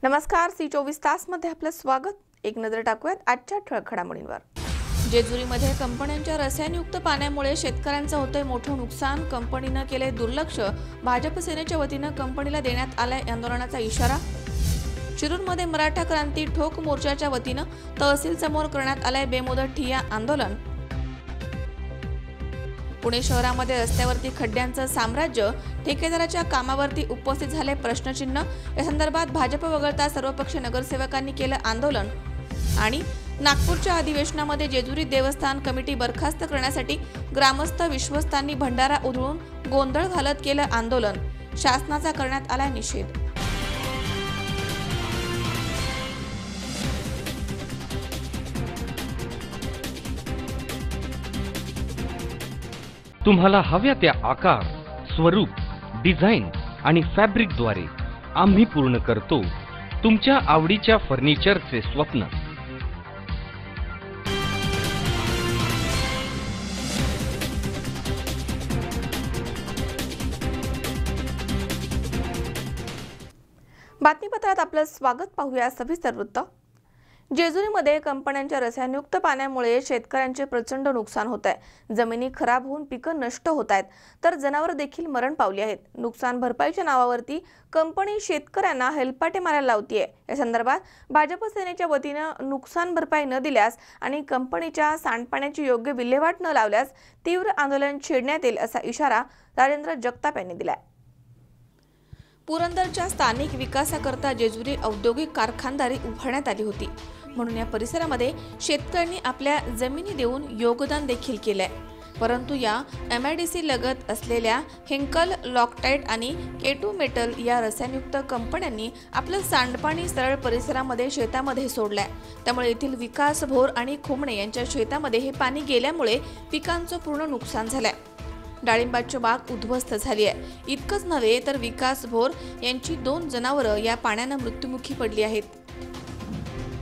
नमस्कार, सी24 तासमध्ये आपलं स्वागत। एक नजर टाकूयात आजच्या ठळक घडामोडींवर। जेजुरीमध्ये कंपन्यांच्या रसायनयुक्त पाण्यामुळे शेतकऱ्यांचं होतंय मोठं नुकसान। कंपनीनं केले दुर्लक्ष। भाजप सेनेच्या वतीनं कंपनीला देण्यात आलाय आंदोलनाचा इशारा। शिरूरमध्ये मराठा क्रांती ठोक मोर्चाच्या वतीनं तहसील समोर करण्यात आलंय बेमुदत ठिय्या आंदोलन। पुणे शहरामध्ये रस्त्यावरती खड्ड्यांचं साम्राज्य। ठेकेदाराच्या कामावरती उपस्थित झाले प्रश्नचिन्ह। या संदर्भात भाजप वगळता सर्वपक्षीय नगरसेवकांनी केलं आंदोलन। आणि नागपूरच्या अधिवेशनामध्ये जेजुरी देवस्थान कमिटी बरखास्त करण्यासाठी ग्रामस्थ विश्वस्तांनी भंडारा उधळून गोंधळ घालत केलं आंदोलन। शासनाचा करण्यात आला निषेध। तुम्हाला हव्या त्या आकार, स्वरूप, डिझाइन आणि फॅब्रिकद्वारे आम्ही पूर्ण करतो तुमच्या आवडीच्या फर्निचरचे स्वप्न। बातमीपत्रात आपलं स्वागत। पाहूया सविस्तर वृत्त। जेजुरीमध्ये कंपन्यांच्या रसायनयुक्त पाण्यामुळे शेतकऱ्यांचे प्रचंड नुकसान होत आहे। जमिनी खराब होऊन पिकं नष्ट होत आहेत, तर जनावर देखील मरण पावली आहेत। नुकसान भरपाईच्या नावावरती कंपनी शेतकऱ्यांना हेलपाटे मारायला लावतीये। या संदर्भात भाजप सेनेच्या वतीनं नुकसान भरपाई न दिल्यास आणि कंपनीच्या सांडपाण्याची योग्य विल्हेवाट न लावल्यास तीव्र आंदोलन छेडण्यात येईल असा इशारा राजेंद्र जगताप यांनी दिलाय। पुरंदरच्या स्थानिक विकासाकरता जेजुरी औद्योगिक कारखानदारी उभारण्यात आली होती, म्हणून या परिसरामध्ये शेतकऱ्यांनी आपल्या जमिनी देऊन योगदान देखील केलंय। परंतु या MIDC लगत असलेल्या हेंकल लॉकटाईट आणि K2 मेटल या रसायनयुक्त कंपन्यांनी आपलं सांडपाणी सरळ परिसरामध्ये शेतामध्ये सोडलंय। त्यामुळे येथील विकास भोर आणि खोमणे यांच्या शेतामध्ये हे पाणी गेल्यामुळे पिकांचं पूर्ण नुकसान झालंय। डाळिंबाची बाग उद्ध्वस्त झाली आहे। इतकंच नव्हे तर विकास भोर यांची 2 जनावरं या पाण्याने मृत्युमुखी पडली आहेत।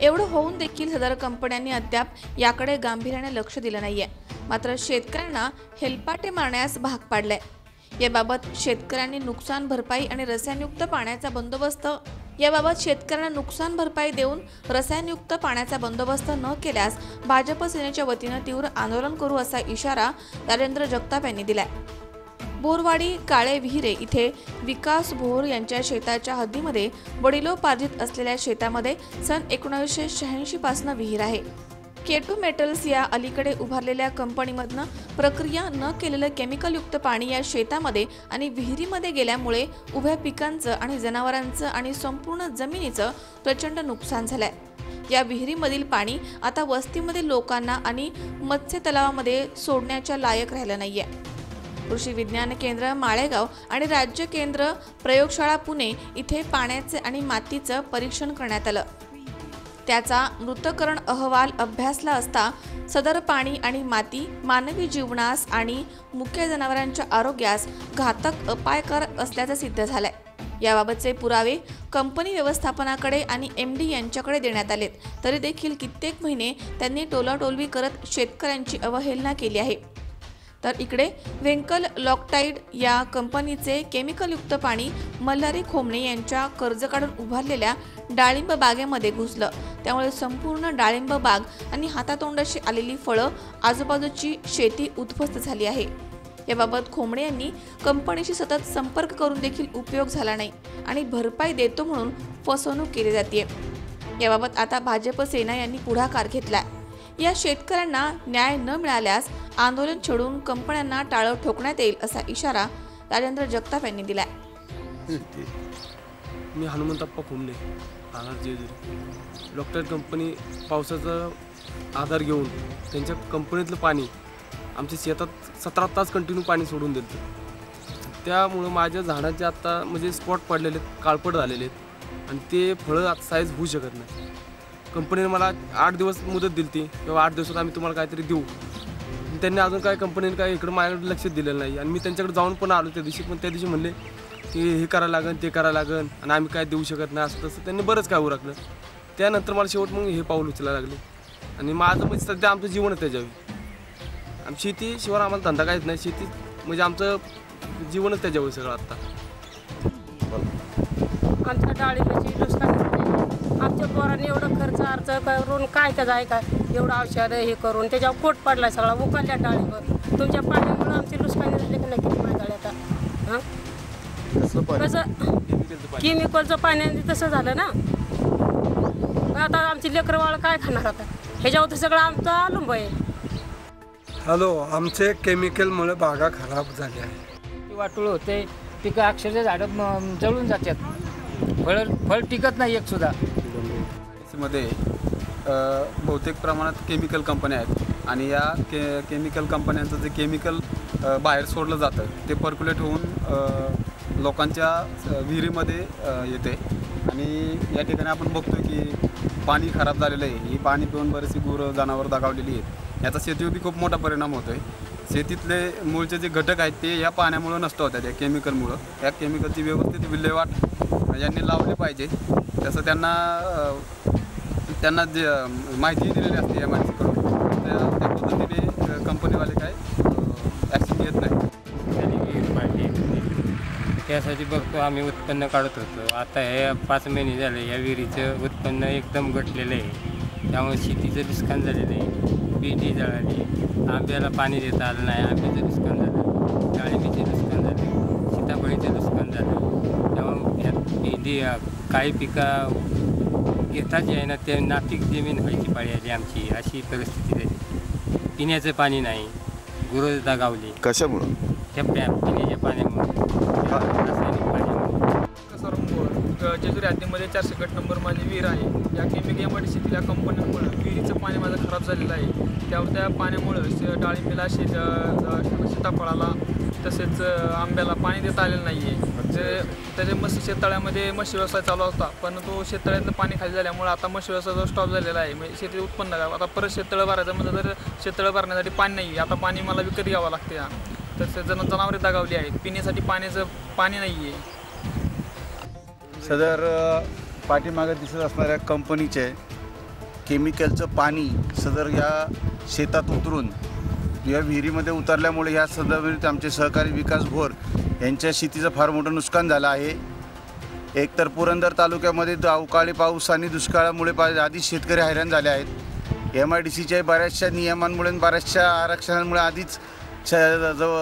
एवढं होऊन देखील सदर कंपन्यांनी अद्याप याकडे गांभीर्याने लक्ष दिलं नाहीये, मात्र शेतकऱ्यांना हेलपाटे मारण्यास भाग पाडलंय। याबाबत शेतकऱ्यांनी नुकसान भरपाई आणि रसायनयुक्त पाण्याचा बंदोबस्त न केल्यास भाजप सेनेच्या वतीनं तीव्र आंदोलन करू असा इशारा राजेंद्र जगताप यांनी दिलाय। बोरवाडी काळे विहिरे इथे विकास भोर यांच्या शेताच्या हद्दीमध्ये वडिलोपार्जित असलेल्या शेतामध्ये सन 1986 पासून विहीर आहे। K2 मेटल्स या अलीकडे उभारलेल्या कंपनीमधनं प्रक्रिया न केलेलं केमिकलयुक्त पाणी या शेतामध्ये आणि विहिरीमध्ये गेल्यामुळे उभ्या पिकांचं आणि जनावरांचं आणि संपूर्ण जमिनीचं प्रचंड नुकसान झालंय। या विहिरीमधील पाणी आता वस्तीमधील लोकांना आणि मत्स्य तलावामध्ये सोडण्याच्या लायक राहिलं नाहीये। कृषी विज्ञान केंद्र माळेगाव आणि राज्य केंद्र प्रयोगशाळा पुणे इथे पाण्याचे आणि मातीचं परीक्षण करण्यात आलं। त्याचा मृतकरण अहवाल अभ्यासला असता सदर पाणी आणि माती मानवी जीवनास आणि मुख्य जनावरांच्या आरोग्यास घातक अपायकारक असल्याचं सिद्ध झालंय। याबाबतचे पुरावे कंपनी व्यवस्थापनाकडे आणि MD यांच्याकडे देण्यात आलेत, तरी देखील कित्येक महिने त्यांनी टोलाटोलवी करत शेतकऱ्यांची अवहेलना केली आहे। तर इकडे वेंकल लॉकटाईड या कंपनीचे केमिकलयुक्त पाणी मल्हारी खोमणे यांच्या कर्ज काढून उभारलेल्या डाळिंब बागेमध्ये घुसलं। त्यामुळे संपूर्ण डाळिंब बाग आणि हातातोंडाशी आलेली फळं आजूबाजूची शेती उद्ध्वस्त झाली आहे। याबाबत खोमणे यांनी कंपनीशी सतत संपर्क करून देखील उपयोग झाला नाही आणि भरपाई देतो म्हणून फसवणूक केली जाते। याबाबत आता भाजप सेना यांनी पुढाकार घेतलाय। या शेतकऱ्यांना न्याय न मिळाल्यास आंदोलन छेडून कंपन्यांना टाळं ठोकण्यात येईल असा इशारा राजेंद्र जगताप यांनी दिलाय। मी हनुमंतप्पा खोमणे, राहणार जेजुरी। लॉकटाईट कंपनी पावसाचा आधार घेऊन त्यांच्या कंपनीतलं पाणी आमच्या शेतात 17 तास कंटिन्यू पाणी सोडून देतं। त्यामुळं माझ्या झाडाचे आता म्हणजे स्पॉट पडलेले आहेत, काळपट झालेले आहेत आणि ते फळं आता साईज होऊ शकत नाही। कंपनीने मला 8 दिवस मुदत दिली ती, किंवा 8 दिवसात आम्ही तुम्हाला काहीतरी देऊ। त्यांनी अजून काय कंपनीने काय इकडं माझ्याकडे लक्ष दिलेलं नाही आणि मी त्यांच्याकडे जाऊन पण आलो त्या दिवशी, पण त्या दिवशी म्हणले की हे करायला लागेल ते करायला लागेल आणि आम्ही काय देऊ शकत नाही असं तसं त्यांनी बरंच काय उरकलं। त्यानंतर मला शेवट मग हे पाऊल उचलायला लागले आणि माझं म्हणजे सध्या आमचं जीवनच त्याच्यावर। आम शेती शिवाय आम्हाला धंदा काहीच नाही, शेती म्हणजे आमचं जीवनच त्याच्यावर सगळं आता। आमच्या डाळिंबाची नुकसान आमच्या पोरांनी एवढं खर्च अर्ज करून काय त्याचं आहे काय एवढं औषध हे करून त्याच्यावर कोट पडला सगळा उकळल्या डाळीवर तुमच्या पाण्यामुळं आमची नुकसानी झाली की नाही किती माहिती आता हां कसं केमिकलचं पाण्याने तसं झालं ना आता आमची लेकरवाळ काय खाणार आता ह्याच्यावर तर सगळं आमचं अवलंब आहे. हॅलो, आमचे केमिकलमुळे बागा खराब झाल्या आहे. वाटोळ होते, पिकं अक्षरशः झाडं जळून जातात, फळ टिकत नाही एक सुद्धा. मध्ये बहुतेक प्रमाणात केमिकल कंपन्या आहेत आणि या केमिकल कंपन्यांचं जे केमिकल बाहेर सोडलं जातं ते पर्क्युलेट होऊन लोकांच्या विहिरीमध्ये येते आणि या ठिकाणी आपण बघतो की पाणी खराब झालेलं आहे. ही पाणी पिऊन बरेचशी गुरं जनावरं दगावलेली आहेत. याचा शेतीवर बी खूप मोठा परिणाम होतो आहे. शेतीतले मूळचे जे घटक आहेत ते या पाण्यामुळं नष्ट होतात, या केमिकलमुळं. या केमिकलची व्यवस्थित विल्हेवाट यांनी लावली पाहिजे. तसं त्यांना जे माहिती दिलेली असते या माहितीकडून त्या पद्धतीने कंपनीवाले काय ॲक्शन घेत नाही. त्यासाठी बघतो आम्ही उत्पन्न काढत होतो. आता हे 5 महिने झाले या विहिरीचं उत्पन्न एकदम घटलेलं आहे. त्यामुळे शेतीचं नुकसान झालेलं आहे. भेंडी जळाली, आंब्याला पाणी देता आलं नाही, आंब्याचं नुकसान झालं, डाळिंबीचे नुकसान झालं, सीताफळीचं नुकसान झालं. त्यामुळे यात भेंडी काही पिकं घेता जे आहे ना ते नापीक जमीन व्हायची पाळी आली आमची. अशी परिस्थिती झाली. पिण्याचं पाणी नाही, गुरं दगावली. कशामुळं? त्या पिण्याच्या पाण्यामुळे, रासायनिक पाण्यामुळे. जेजुरी हद्दीमध्ये 400 गट नंबर माझी विहीर आहे. या केमिकल MIDC कंपन्यांमुळं विहिरीचं पाणी माझं खराब झालेलं आहे. त्या पाण्यामुळं डाळिंबीला सीताफळाला तसेच आंब्याला पाणी देता आलेलं नाही आहे. त्याचे शेततळ्यामध्ये मत्स्य व्यवसाय चालू होता, पण तो शेततळ्यातलं पाणी खाली झाल्यामुळे आता मत्स्य व्यवसायाचा स्टॉप झालेला आहे. म्हणजे शेती उत्पन्न आता परत शेततळं भरायचं म्हणजे तर शेततळं भरण्यासाठी पाणी नाही आहे. आता पाणी मला विकत घ्यावं लागते. तसेच जनावरे दगावली आहेत. पिण्यासाठी पाण्याचं पाणी नाही आहे. सदर पाठीमागे दिसत असणाऱ्या कंपनीचे केमिकलचं पाणी सदर या शेतात उतरून या विहिरीमध्ये उतरल्यामुळे या सदर आमचे सहकारी विकास भोर यांच्या शेतीचं फार मोठं नुकसान झालं आहे. एकतर पुरंदर तालुक्यामध्ये अवकाळी पाऊस आणि दुष्काळामुळे आधीच शेतकरी हैराण झाले आहेत. MIDCच्या बऱ्याचशा नियमांमुळे बऱ्याचशा आरक्षणांमुळे आधीच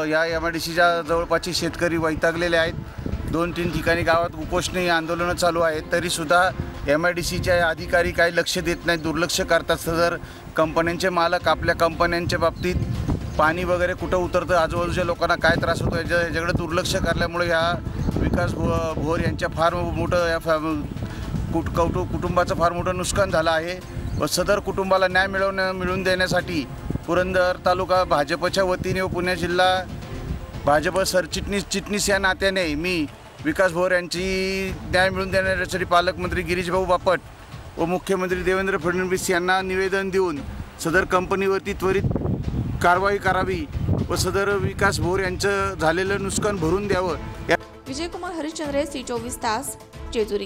या MIDCच्या जवळपासचे शेतकरी वैतागलेले आहेत. 2-3 ठिकाणी गावात उपोषणही आंदोलनं चालू आहेत. तरीसुद्धा MIDCचे अधिकारी काही लक्ष देत नाहीत, दुर्लक्ष करतात. सदर कंपन्यांचे मालक आपल्या कंपन्यांच्या बाबतीत पाणी वगैरे कुठं उतरतं, आजूबाजूच्या लोकांना काय त्रास होतो याच्याकडे दुर्लक्ष करल्यामुळे ह्या विकास भोर यांच्या फार मोठं या कुटुंबाचं फार मोठं नुकसान झालं आहे. व सदर कुटुंबाला न्याय मिळवून देण्यासाठी पुरंदर तालुका भाजपच्या वतीने व पुणे जिल्हा भाजप चिटणीस या नात्याने मी विकास भोर यांची न्याय मिळवून देण्यासाठी पालकमंत्री गिरीशभाऊ बापट व मुख्यमंत्री देवेंद्र फडणवीस यांना निवेदन देऊन सदर कंपनीवरती त्वरित कारवाई करावी व सदर विकास भोर यांचं झालेलं नुकसान भरून द्यावं. विजयकुमार हरिश्चंद्रे, C24 तास, जेजुरी.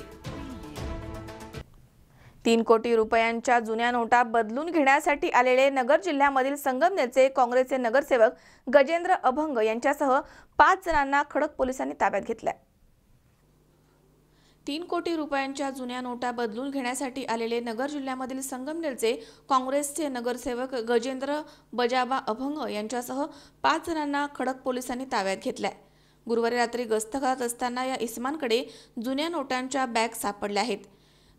3 कोटी रुपयांच्या जुन्या नोटा बदलून घेण्यासाठी आलेले नगर जिल्ह्यामधील संगमनेरचे काँग्रेसचे नगरसेवक गजेंद्र अभंग यांच्यासह 5 जणांना खडक पोलिसांनी ताब्यात घेतले. 3 कोटी रुपयांच्या जुन्या नोटा बदलून घेण्यासाठी आलेले नगर जिल्ह्यामधील संगमनेरचे काँग्रेसचे नगरसेवक गजेंद्र बजाबा अभंग यांच्यासह 5 जणांना खडक पोलिसांनी ताब्यात घेतले. गुरुवारी रात्री गस्त करत असताना या इसमांकडे जुन्या नोटांच्या बॅग सापडल्या आहेत.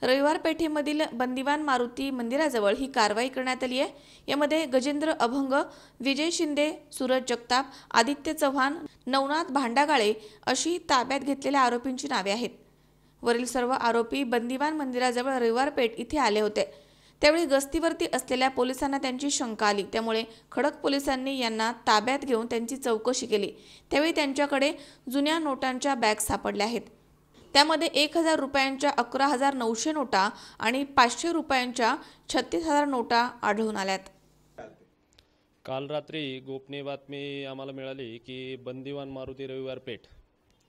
रविवार पेठेमधील बंदिवान मारुती मंदिराजवळ ही कारवाई करण्यात आली आहे. यामध्ये गजेंद्र अभंग, विजय शिंदे, सूरज जगताप, आदित्य चव्हाण, नवनाथ भांडागाळे अशी ताब्यात घेतलेल्या आरोपींची नावे आहेत. वरील सर्व आरोपी बंदिवान मंदिराजवळ रविवार पेठ इथे आले होते. त्यावेळी गस्तीवरती असलेल्या पोलिसांना त्यांची शंका आली. त्यामुळे खडक पोलिसांनी यांना ताब्यात घेऊन त्यांची चौकशी केली. त्यावेळी त्यांच्याकडे जुन्या नोटांच्या बॅग सापडल्या आहेत. त्यामध्ये 1,000 रुपयांच्या 11,900 नोटा आणि 500 रुपयांच्या 36,000 नोटा आढळून आल्यात. काल रात्री गोपनीय बातमी आम्हाला मिळाली की बंदिवान मारुती रविवार पेठ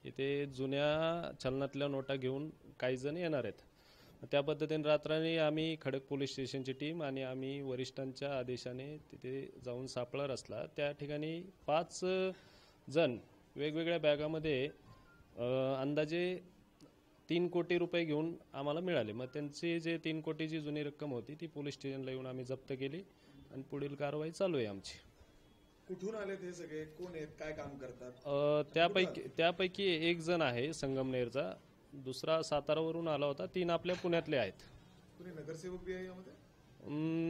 इथे जुन्या चलनातल्या नोटा घेऊन काही जण येणार आहेत. त्या पद्धतीने रात्राने आम्ही खडक पोलीस स्टेशनची टीम आणि आम्ही वरिष्ठांच्या आदेशाने तिथे जाऊन सापळा रचला. त्या ठिकाणी 5 जण वेगवेगळ्या बॅगामध्ये अंदाजे 3 कोटी रुपये घेऊन आम्हाला मिळाले. मग त्यांची जे 3 कोटीची जुनी रक्कम होती ती पोलीस स्टेशनला येऊन आम्ही जप्त केली आणि पुढील कारवाई चालू आहे आमची. कुठून आले ते सगळे, कोण आहेत, काय काम करतात? त्यापैकी एक जण आहे संगमनेरचा, दुसरा सातारावरून आला होता, 3 आपल्या पुण्यातले आहेत. कुणी नगरसेवक बी आहे यामध्ये?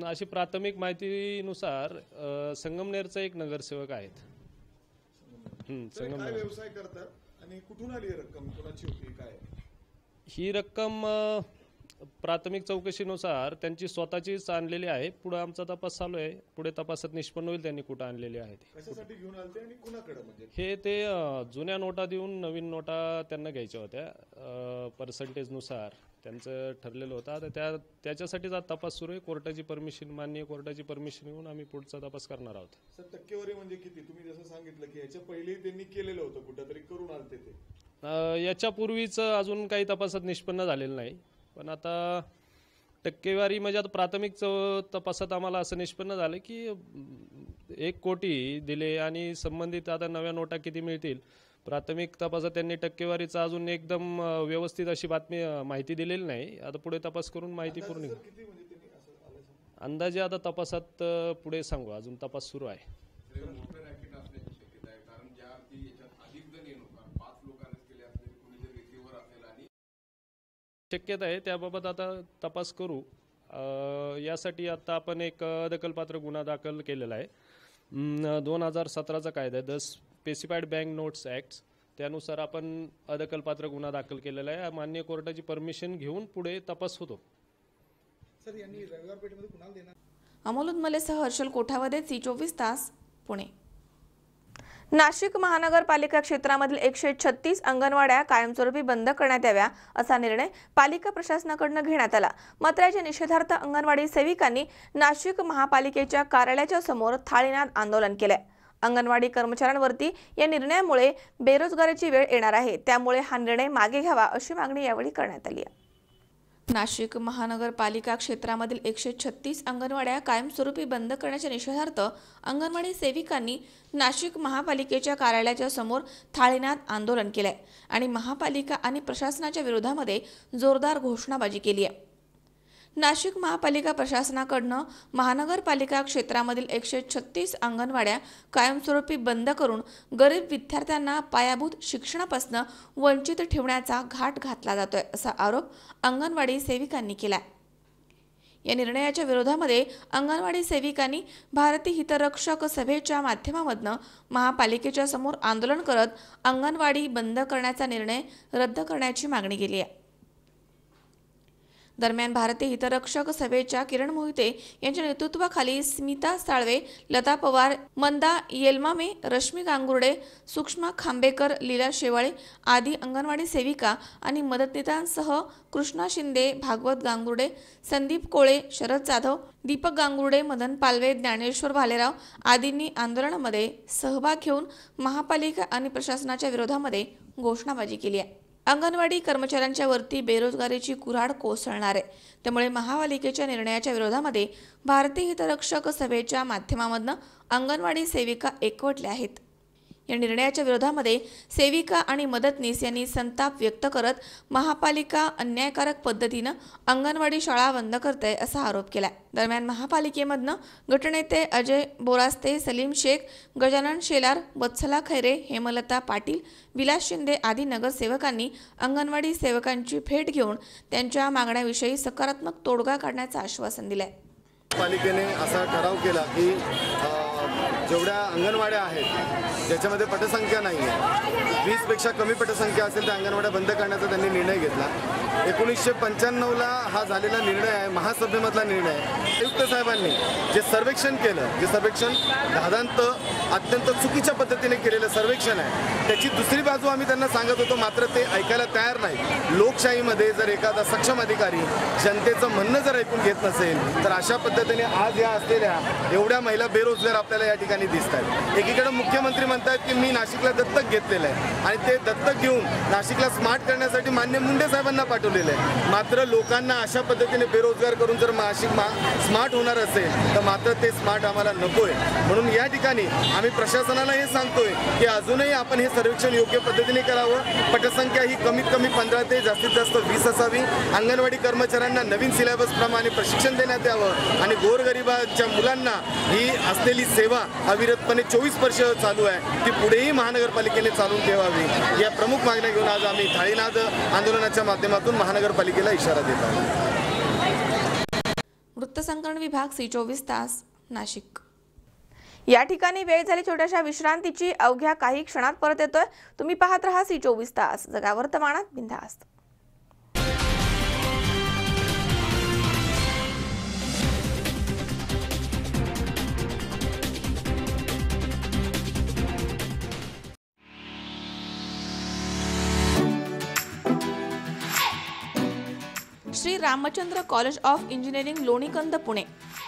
अशी प्राथमिक माहितीनुसार संगमनेरचा एक नगरसेवक आहेत. काय व्यवसाय करतात आणि कुठून आली रक्कम, कोणाची होती, काय? ही रक्कम प्राथमिक चौकशीनुसार त्यांची स्वतःचीच आणलेली आहे. पुढे आमचा तपास चालू आहे, पुढे तपासात निष्पन्न होईल त्यांनी कुठं आणलेली आहे. कशासाठी घेऊन आलते आणि कुणाकडे? म्हणजे हे ते जुन्या नोटा देऊन नवीन नोटा त्यांना घ्यायच्या होत्या पर्सेंटेजनुसार त्यांचं ठरलेलं होतं. तर त्याच्यासाठीच आज तपास सुरू आहे. कोर्टाची परमिशन, माननीय कोर्टाची परमिशन घेऊन आम्ही पुढचा तपास करणार आहोत. सर, टक्केवारी म्हणजे किती? तुम्ही जसं सांगितलं की याच्या पहिलेही त्यांनी केलेलं होतं, कुठंतरी करून आलते ते. याच्यापूर्वीच अजून काही तपासात निष्पन्न झालेलं नाही, पण आता टक्केवारी म्हणजे आता प्राथमिक तपासात आम्हाला असं निष्पन्न झालं की 1 कोटी दिले आणि संबंधित आता नव्या नोटा किती मिळतील. प्राथमिक तपासात त्यांनी टक्केवारीचा अजून एकदम व्यवस्थित अशी माहिती दिलेली नाही. आता पुढे तपास करून माहिती पूर्ण अंदाजे आता तपासात पुढे सांगू, अजून तपास सुरू आहे. शक्यता आहे, त्याबाबत आता तपास करू. यासाठी आता आपण एक दखलपात्र गुन्हा दाखल केलेला आहे. 2017चा कायदा आहे, the specified bank notes act, त्यानुसार आपण अदखलपात्र गुन्हा दाखल केलेला आहे. माननीय कोर्टाची परमिशन घेऊन पुढे तपास होतो. सर, यांनी रविवार पेठेमध्ये कुणाला देणार? अमोल उदमलेसह हर्षल कोठावदे, C24 तास, पुणे. नाशिक महानगरपालिका क्षेत्रामधील 136 अंगणवाड्या कायमस्वरूपी बंद करण्यात याव्या असा निर्णय पालिका प्रशासनाकडून घेण्यात आला. मात्र याच्या निषेधार्थ अंगणवाडी सेविकांनी नाशिक महापालिकेच्या कार्यालयाच्या समोर थाळीनाद आंदोलन केले. अंगणवाडी कर्मचाऱ्यांवरती या निर्णयामुळे बेरोजगारीची वेळ येणार आहे, त्यामुळे हा निर्णय मागे घ्यावा अशी मागणी यावेळी करण्यात आली आहे. नाशिक महानगरपालिका क्षेत्रामधील 136 अंगणवाड्या कायमस्वरूपी बंद करण्याच्या निषेधार्थ अंगणवाडी सेविकांनी नाशिक महापालिकेच्या कार्यालयाच्या समोर थाळीनाद आंदोलन केले आणि महापालिका आणि प्रशासनाच्या विरोधामध्ये जोरदार घोषणाबाजी केली आहे. नाशिक महापालिका प्रशासनाकडून महानगरपालिका क्षेत्रामधील 136 अंगणवाड्या कायमस्वरूपी बंद करून गरीब विद्यार्थ्यांना पायाभूत शिक्षणापासून वंचित ठेवण्याचा घाट घातला जातोय असा आरोप अंगणवाडी सेविकांनी केला. या निर्णयाच्या विरोधामध्ये अंगणवाडी सेविकांनी भारतीय हितरक्षक सभेच्या माध्यमातून महापालिकेच्या समोर आंदोलन करत अंगणवाडी बंद करण्याचा निर्णय रद्द करण्याची मागणी केली आहे. दरम्यान भारतीय हितरक्षक सभेच्या किरण मोहिते यांच्या नेतृत्वाखाली स्मिता साळवे, लता पवार, मंदा येलमामे, रश्मी गांगुर्डे, सुषमा खांबेकर, लीला शेवाळे आदी अंगणवाडी सेविका आणि मदतनीसांसह कृष्णा शिंदे, भागवत गांगुर्डे, संदीप कोळे, शरद जाधव, दीपक गांगुर्डे, मदन पालवे, ज्ञानेश्वर भालेराव आदींनी आंदोलनामध्ये सहभाग घेऊन महापालिका आणि प्रशासनाच्या विरोधामध्ये घोषणाबाजी केली आहे. अंगणवाडी कर्मचाऱ्यांच्या वरती बेरोजगारीची कुऱ्हाड कोसळणार आहे, त्यामुळे महापालिकेच्या निर्णयाच्या विरोधामध्ये भारतीय हितरक्षक सभेच्या माध्यमातून अंगणवाडी सेविका एकवटल्या आहेत. या निर्णयाच्या विरोधामध्ये सेविका आणि मदतनीस यांनी संताप व्यक्त करत महापालिका अन्यायकारक पद्धतीनं अंगणवाडी शाळा बंद करते असा आरोप केला. दरम्यान महापालिकेमधनं गटनेते अजय बोरास्ते, सलीम शेख, गजानन शेलार, वत्सला खैरे, हेमलता पाटील, विलास शिंदे आदी नगरसेवकांनी अंगणवाडी सेवकांची भेट घेऊन त्यांच्या मागण्याविषयी सकारात्मक तोडगा काढण्याचं आश्वासन दिलंय. पालिकेने असा ठराव केला की जेवढ्या अंगणवाड्या आहेत ज्याच्यामध्ये पटसंख्या नाही आहे, 20पेक्षा कमी पटसंख्या असेल त्या अंगणवाड्या बंद करण्याचा त्यांनी निर्णय घेतला. 1995ला हा झालेला निर्णय आहे, महासभेमधला निर्णय आहे. आयुक्त साहेबांनी जे सर्वेक्षण केलं, जे सर्वेक्षण दादांत अत्यंत चुकीच्या पद्धतीने केलेलं सर्वेक्षण आहे, त्याची दुसरी बाजू आम्ही त्यांना सांगत होतो, मात्र ते ऐकायला तयार नाही. लोकशाहीमध्ये जर एखादा सक्षम अधिकारी जनतेचं म्हणणं जर ऐकून घेत नसेल तर अशा पद्धतीने आज या असलेल्या एवढ्या महिला बेरोजगार आपल्याला या ठिकाणी ठिकाणी दिसत आहेत. एकीकडे मुख्यमंत्री म्हणतात की मी नाशिकला दत्तक घेतलेलं आहे आणि ते दत्तक घेऊन नाशिकला स्मार्ट करण्यासाठी माननीय मुंडे साहेबांना पाठवलेलं आहे. मात्र लोकांना अशा पद्धतीने बेरोजगार करून जर नाशिक स्मार्ट होणार असेल तर मात्र ते स्मार्ट आम्हाला नकोय. म्हणून या ठिकाणी आम्ही प्रशासनाला हे सांगतोय की अजूनही आपण हे सर्वेक्षण योग्य पद्धतीने करावं. पटसंख्या ही कमीत कमी 15 ते जास्तीत जास्त 20 असावी. अंगणवाडी कर्मचाऱ्यांना नवीन सिलेबस प्रमाणे प्रशिक्षण देण्यात यावं आणि गोरगरिबाच्या मुलांना ही असलेली सेवा अविरतपणे 24 वर्ष चालू आहे ती पुढेही महानगरपालिकेने चालून ठेवावी. या प्रमुख मागण्या घेऊन आज आम्ही थाळीनाद आंदोलनाच्या माध्यमातून महानगरपालिकेला इशारा देत आहोत. वृत्तसंकलन विभाग C24 तास नाशिक. या ठिकाणी वेळ झाली छोट्याशा विश्रांतीची. अवघ्या काही क्षणात परत येतोय. तुम्ही पाहत रहा C24 तास, जगा वर्तमानात बिनधास्त. Shri Ramchandra college of engineering Lonikand Pune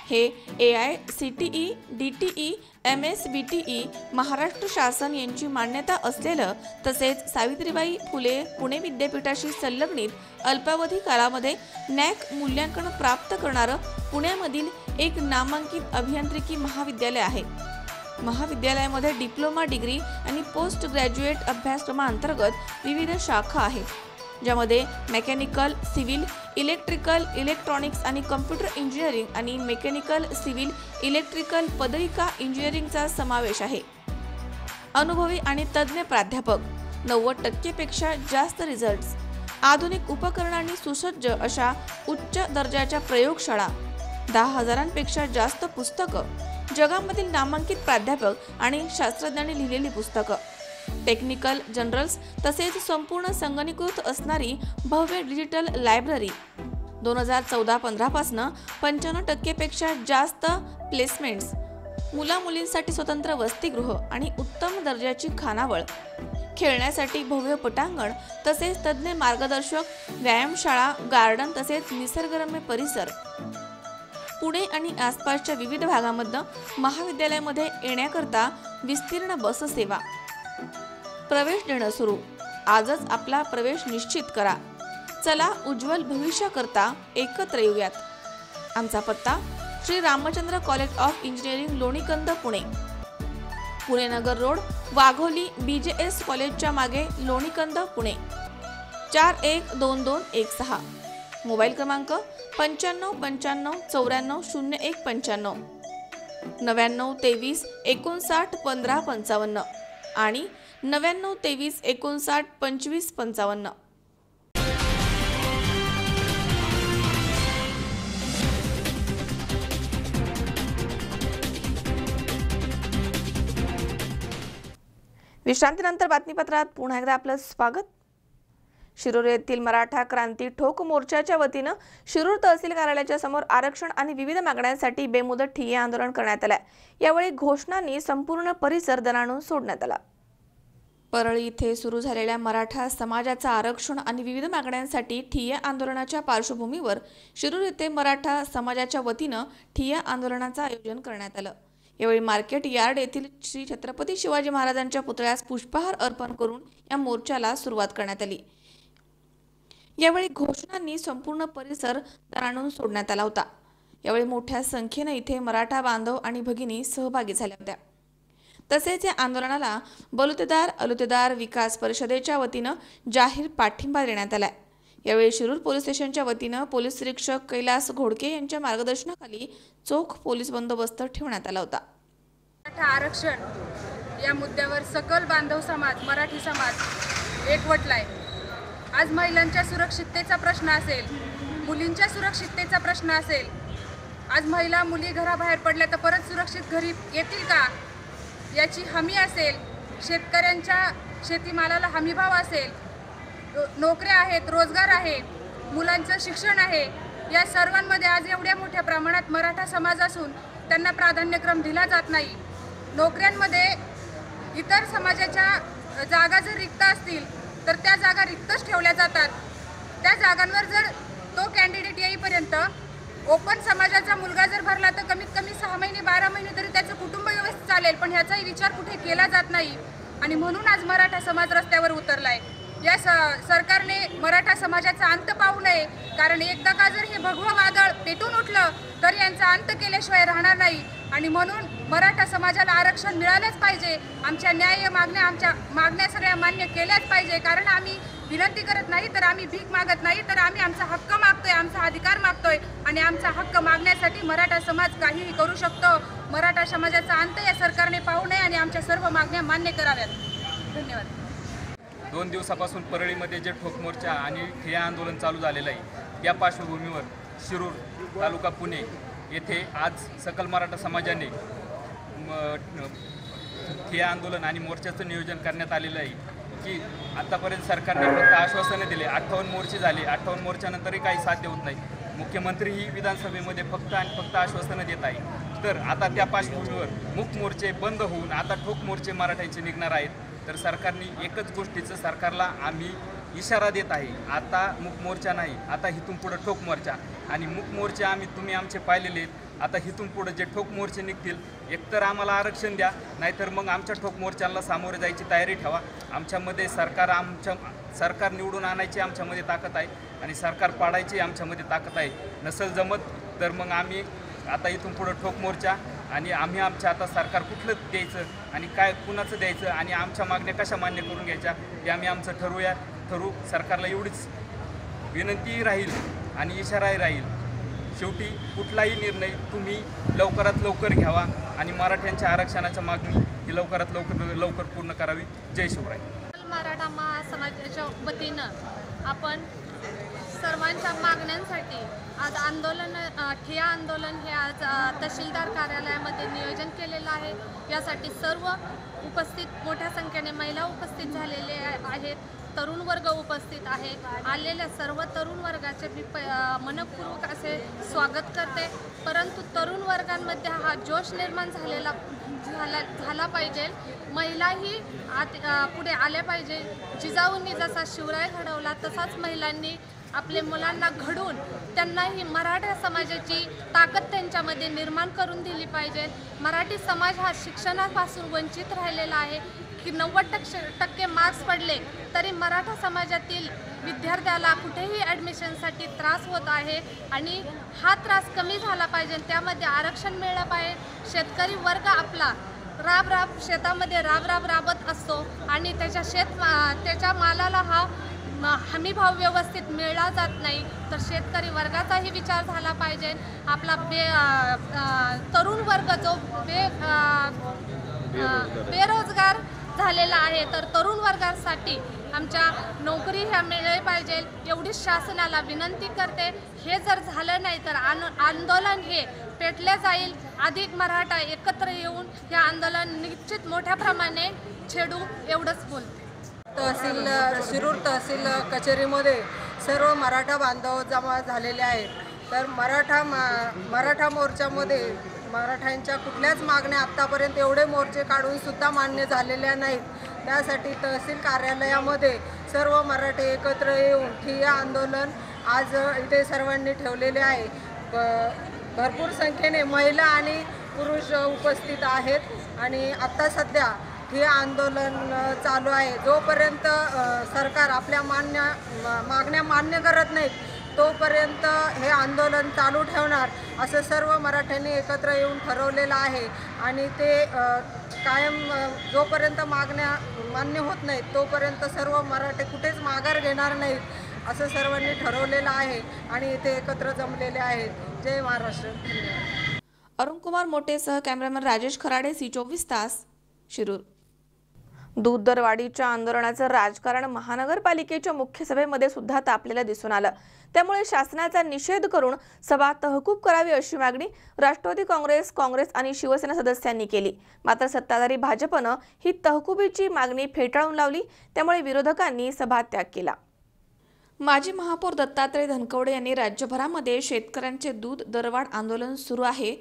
हे AICTE DTE MSBTE महाराष्ट्र शासन यांची मान्यता असलेलं तसेच सावित्रीबाई फुले पुणे विद्यापीठाशी संलग्नित अल्पावधी काळामध्ये NAC मूल्यांकन प्राप्त करणारं पुण्यामधील एक नामांकित अभियांत्रिकी महाविद्यालय आहे. महाविद्यालयामध्ये डिप्लोमा डिग्री आणि पोस्ट ग्रॅज्युएट अभ्यासक्रमांतर्गत विविध शाखा आहेत, ज्यामध्ये मेकॅनिकल, सिव्हिल, इलेक्ट्रिकल, इलेक्ट्रॉनिक्स आणि कम्प्युटर इंजिनिअरिंग आणि मेकॅनिकल, सिव्हिल, इलेक्ट्रिकल पदविका इंजिनिअरिंगचा समावेश आहे. अनुभवी आणि तज्ज्ञ प्राध्यापक, 90% पेक्षा जास्त रिझल्ट्स, आधुनिक उपकरणांनी सुसज्ज अशा उच्च दर्जाच्या प्रयोगशाळा, 10,000पेक्षा जास्त पुस्तकं, जगामधील नामांकित प्राध्यापक आणि शास्त्रज्ञांनी लिहिलेली पुस्तकं, टेक्निकल जर्नल्स तसेच संपूर्ण संगणकीकृत असणारी भव्य डिजिटल लायब्ररी, 2014-15 पासून 95% पेक्षा जास्त प्लेसमेंट्स, मुला-मुलींसाठी स्वतंत्र वसतिगृह आणि उत्तम दर्जाची खानावळ, खेळण्यासाठी भव्य पटांगण तसेच तज्ज्ञ मार्गदर्शक, व्यायामशाळा, गार्डन तसेच निसर्गरम्य परिसर. पुणे आणि आसपासच्या विविध भागांमधून महाविद्यालयामध्ये येण्याकरता विस्तीर्ण बस सेवा. प्रवेश देणं सुरू. आजच आपला प्रवेश निश्चित करा. चला उज्ज्वल भविष्याकरता एकत्र येऊयात. आमचा पत्ता Shri Ramchandra college of engineering Lonikand Pune, Pune Nagar road, Wagholi, BJS कॉलेजच्या मागे, लोणीकंद पुणे, 412216. मोबाईल क्रमांक 9595 94 0195, 99 23 59 15 55 आणि 99 23 59 25 55. विश्रांतीनंतर बातमीपत्रात पुन्हा एकदा आपलं स्वागत. शिरूर येथील मराठा क्रांती ठोक मोर्चाच्या वतीनं शिरूर तहसील कार्यालयाच्या समोर आरक्षण आणि विविध मागण्यांसाठी बेमुदत ठिय्या आंदोलन करण्यात आले. यावेळी घोषणांनी संपूर्ण परिसर दणाणून सोडण्यात आला. परळी येथे सुरू झालेल्या मराठा समाजाचा आरक्षण आणि विविध मागण्यांसाठी ठिय्या आंदोलनाच्या पार्श्वभूमीवर शिरूर येथे मराठा समाजाच्या वतीनं ठिय्या आंदोलनाचं आयोजन करण्यात आलं. यावेळी मार्केट यार्ड येथील श्री छत्रपती शिवाजी महाराजांच्या पुतळ्यास पुष्पहार अर्पण करून या मोर्चाला सुरुवात करण्यात आली. यावेळी घोषणांनी संपूर्ण परिसर दणाणून सोडण्यात आला होता. यावेळी मोठ्या संख्येने इथे मराठा बांधव आणि भगिनी सहभागी झाल्या होत्या. तसेच या आंदोलनाला बलुतेदार अलुतेदार विकास परिषदेच्या वतीनं जाहीर पाठिंबा देण्यात आलाय. यावेळी शिरूर पोलीस स्टेशनच्या वतीनं पोलीस निरीक्षक कैलास घोडके यांच्या मार्गदर्शनाखाली चोख पोलीस बंदोबस्त ठेवण्यात आला होता. मराठा आरक्षण या मुद्द्यावर सकल बांधव समाज, मराठी समाज एकवटलाय. आज महिलांच्या सुरक्षिततेचा प्रश्न असेल, मुलींच्या सुरक्षिततेचा प्रश्न असेल. आज महिला मुली घराबाहेर पडल्या तर परत सुरक्षित घरी येतील का याची हमी असेल. शेतकऱ्यांच्या शेतीमालाला हमीभाव असेल, नोकऱ्या आहेत, रोजगार आहे, मुलांचं शिक्षण आहे. या सर्वांमध्ये आज एवढ्या मोठ्या प्रमाणात मराठा समाज असून त्यांना प्राधान्यक्रम दिला जात नाही. नोकऱ्यांमध्ये इतर समाजाच्या जागा जर रिक्त असतील तर त्या जागा रिक्तच ठेवल्या जातात. त्या जागांवर जर तो कॅन्डिडेट येईपर्यंत ओपन समाजाचा मुलगा जर भरला तर कमीत कमी 6 महिने 12 महिने तरी त्याचं कुटुंब व्यवस्थित चालेल, पण ह्याचाही विचार कुठे केला जात नाही आणि म्हणून आज मराठा समाज रस्त्यावर उतरलाय। या सरकारने मराठा समाजाचा अंत पाहू नये, कारण एकदा का जर हे भगवं वादळ पेटून उठलं तर यांचा अंत केल्याशिवाय राहणार नाही आणि म्हणून मराठा समाजाला आरक्षण मिळालंच पाहिजे। आमच्या न्याय मागण्या, आमच्या मागण्या सगळ्या मान्य केल्याच पाहिजे, कारण आम्ही विनंती करत नाही तर आम्ही भीक मागत नाही, तर आम्ही आमचा हक्क मागतोय, आमचा अधिकार मागतोय आणि आमचा हक्क मागण्यासाठी मराठा समाज काहीही करू शकतो। मराठा समाजाचा अंत या सरकारने पाहू नये आणि आमच्या सर्व मागण्या मान्य कराव्यात। धन्यवाद। 2 दिवसापासून परळीमध्ये जे ठोक मोर्चा आणि ठिय्या आंदोलन चालू झालेलं आहे, त्या पार्श्वभूमीवर शिरूर तालुका पुणे येथे आज सकल मराठा समाजाने ठिय्या आंदोलन आणि मोर्चाचं नियोजन करण्यात आलेलं आहे की आतापर्यंत सरकारने फक्त आश्वासनं दिले, 58 मोर्चे झाले, 58 मोर्चानंतरही काही साध्य होत नाही। मुख्यमंत्रीही विधानसभेमध्ये फक्त आणि फक्त आश्वासनं देत आहे। तर आता त्या पार्श्वभूमीवर मूक मोर्चे बंद होऊन आता ठोक मोर्चे मराठ्यांचे निघणार आहेत। तर सरकारने एकच गोष्टीचं सरकारला आम्ही इशारा देत आहे, आता मूक मोर्चा नाही, आता इथून पुढं ठोक मोर्चा आणि मूक मोर्चे तुम्ही आमचे पाहिलेले आहेत। आता इथून पुढं जे ठोक मोर्चे निघतील, एकतर आम्हाला आरक्षण द्या, नाहीतर मग आमच्या ठोक मोर्चाला सामोरे जायची तयारी ठेवा। आमच्यामध्ये सरकार निवडून आणायची आमच्यामध्ये ताकद आहे आणि सरकार पाडायची आमच्यामध्ये ताकद आहे। नसेल जमत तर मग आम्ही आता इथून पुढं ठोक मोर्चा आणि आम्ही आता सरकार कुठलं द्यायचं आणि काय कुणाचं द्यायचं आणि आमच्या मागण्या कशा मान्य करून घ्यायच्या ते आम्ही आमचं ठरवू। सरकारला एवढीच विनंती राहील आणि इशाराही राहील, शेवटी कुठलाही निर्णय तुम्ही लवकरात लवकर घ्यावा आणि मराठ्यांच्या आरक्षणाच्या मागणी ही लवकरात लवकर पूर्ण करावी। जय शिवराय। मराठा महासमाजाच्या वतीनं आपण सर्वांच्या मागण्यांसाठी आज ठिय्या आंदोलन हे आज तहसीलदार कार्यालयामध्ये नियोजन केलेलं आहे। यासाठी सर्व उपस्थित मोठ्या संख्येने महिला उपस्थित झालेले आहेत, तरुण वर्ग उपस्थित आहे। आलेल्या सर्व तरुण वर्गाचे मी मनपूर्वक असे स्वागत करते, परंतु तरुण वर्गांमध्ये हा जोश निर्माण झाला पाहिजे। महिलाही पुढे आल्या पाहिजे। जिजाऊंनी जसा शिवराय घडवला तसाच महिलांनी आपल्या मुलांना घडवून त्यांनाही मराठा समाजाची ताकद त्यांच्यामध्ये निर्माण करून दिली पाहिजे। मराठी समाज हा शिक्षणापासून वंचित राहिलेला आहे की 90% मार्क्स पडले तरी मराठा समाजातील विद्यार्थ्याला कुठेही ॲडमिशनसाठी त्रास होत आहे आणि हा त्रास कमी झाला पाहिजे, त्यामध्ये आरक्षण मिळालं पाहिजे। शेतकरी वर्ग आपला शेतामध्ये राबत असतो आणि त्याच्या मालाला हा हमीभाव व्यवस्थित मिळला जात नाही, तर शेतकरी वर्गाचाही विचार झाला पाहिजे। आपला तरुण वर्ग जो बेरोजगार झालेला आहे, तर तरुण वर्गासाठी आमच्या नोकरी ह्या मिळाल्या पाहिजे एवढीच शासनाला विनंती करते। हे जर झालं नाही तर आंदोलन हे पेटले जाईल। अधिक मराठा एकत्र येऊन हे आंदोलन निश्चित मोठ्या प्रमाणे छेडू एवढंच बोलते। शिरूर तहसील कचेरीमध्ये सर्व मराठा बांधव जमा झालेले आहेत। तर मराठा मोर्चामध्ये मराठ्यांच्या कुठल्याच मागण्या आत्तापर्यंत एवढे मोर्चे काढून सुद्धा मान्य झालेल्या नाहीत। त्यासाठी तहसील कार्यालयामध्ये सर्व मराठे एकत्र येऊन ठिय्या आंदोलन आज इथे सर्वांनी ठेवलेले आहे। भरपूर संख्येने महिला आणि पुरुष उपस्थित आहेत आणि आत्ता सध्या हे आंदोलन चालू आहे। जोपर्यंत सरकार आपल्या मागण्या मान्य करत नाहीत तोपर्यंत हे आंदोलन चालू ठेवणार असं सर्व मराठ्यांनी एकत्र येऊन ठरवलेलं आहे आणि ते कायम जोपर्यंत मागण्या मान्य होत नाहीत तोपर्यंत सर्व मराठे कुठेच माघार घेणार नाहीत असं सर्वांनी ठरवलेलं आहे आणि इथे एकत्र जमलेले आहेत। जय महाराष्ट्र। अरुण कुमार मोटेसह कॅमेरामॅन राजेश खराडे, C24 तास, शिरूर। दूध दरवाढीच्या आंदोलनाचं राजकारण महानगरपालिकेच्या मुख्य सभेमध्ये सुद्धा तापलेलं दिसून आलं। त्यामुळे शासनाचा निषेध करून सभा तहकूब करावी अशी मागणी राष्ट्रवादी काँग्रेस आणि शिवसेना सदस्यांनी केली। मात्र सत्ताधारी भाजपनं ही तहकुबीची मागणी फेटाळून लावली, त्यामुळे विरोधकांनी सभात्याग केला। माजी महापौर दत्तात्रय धनकवडे यांनी राज्यभरामध्ये शेतकऱ्यांचे दूध दरवाढ आंदोलन सुरू आहे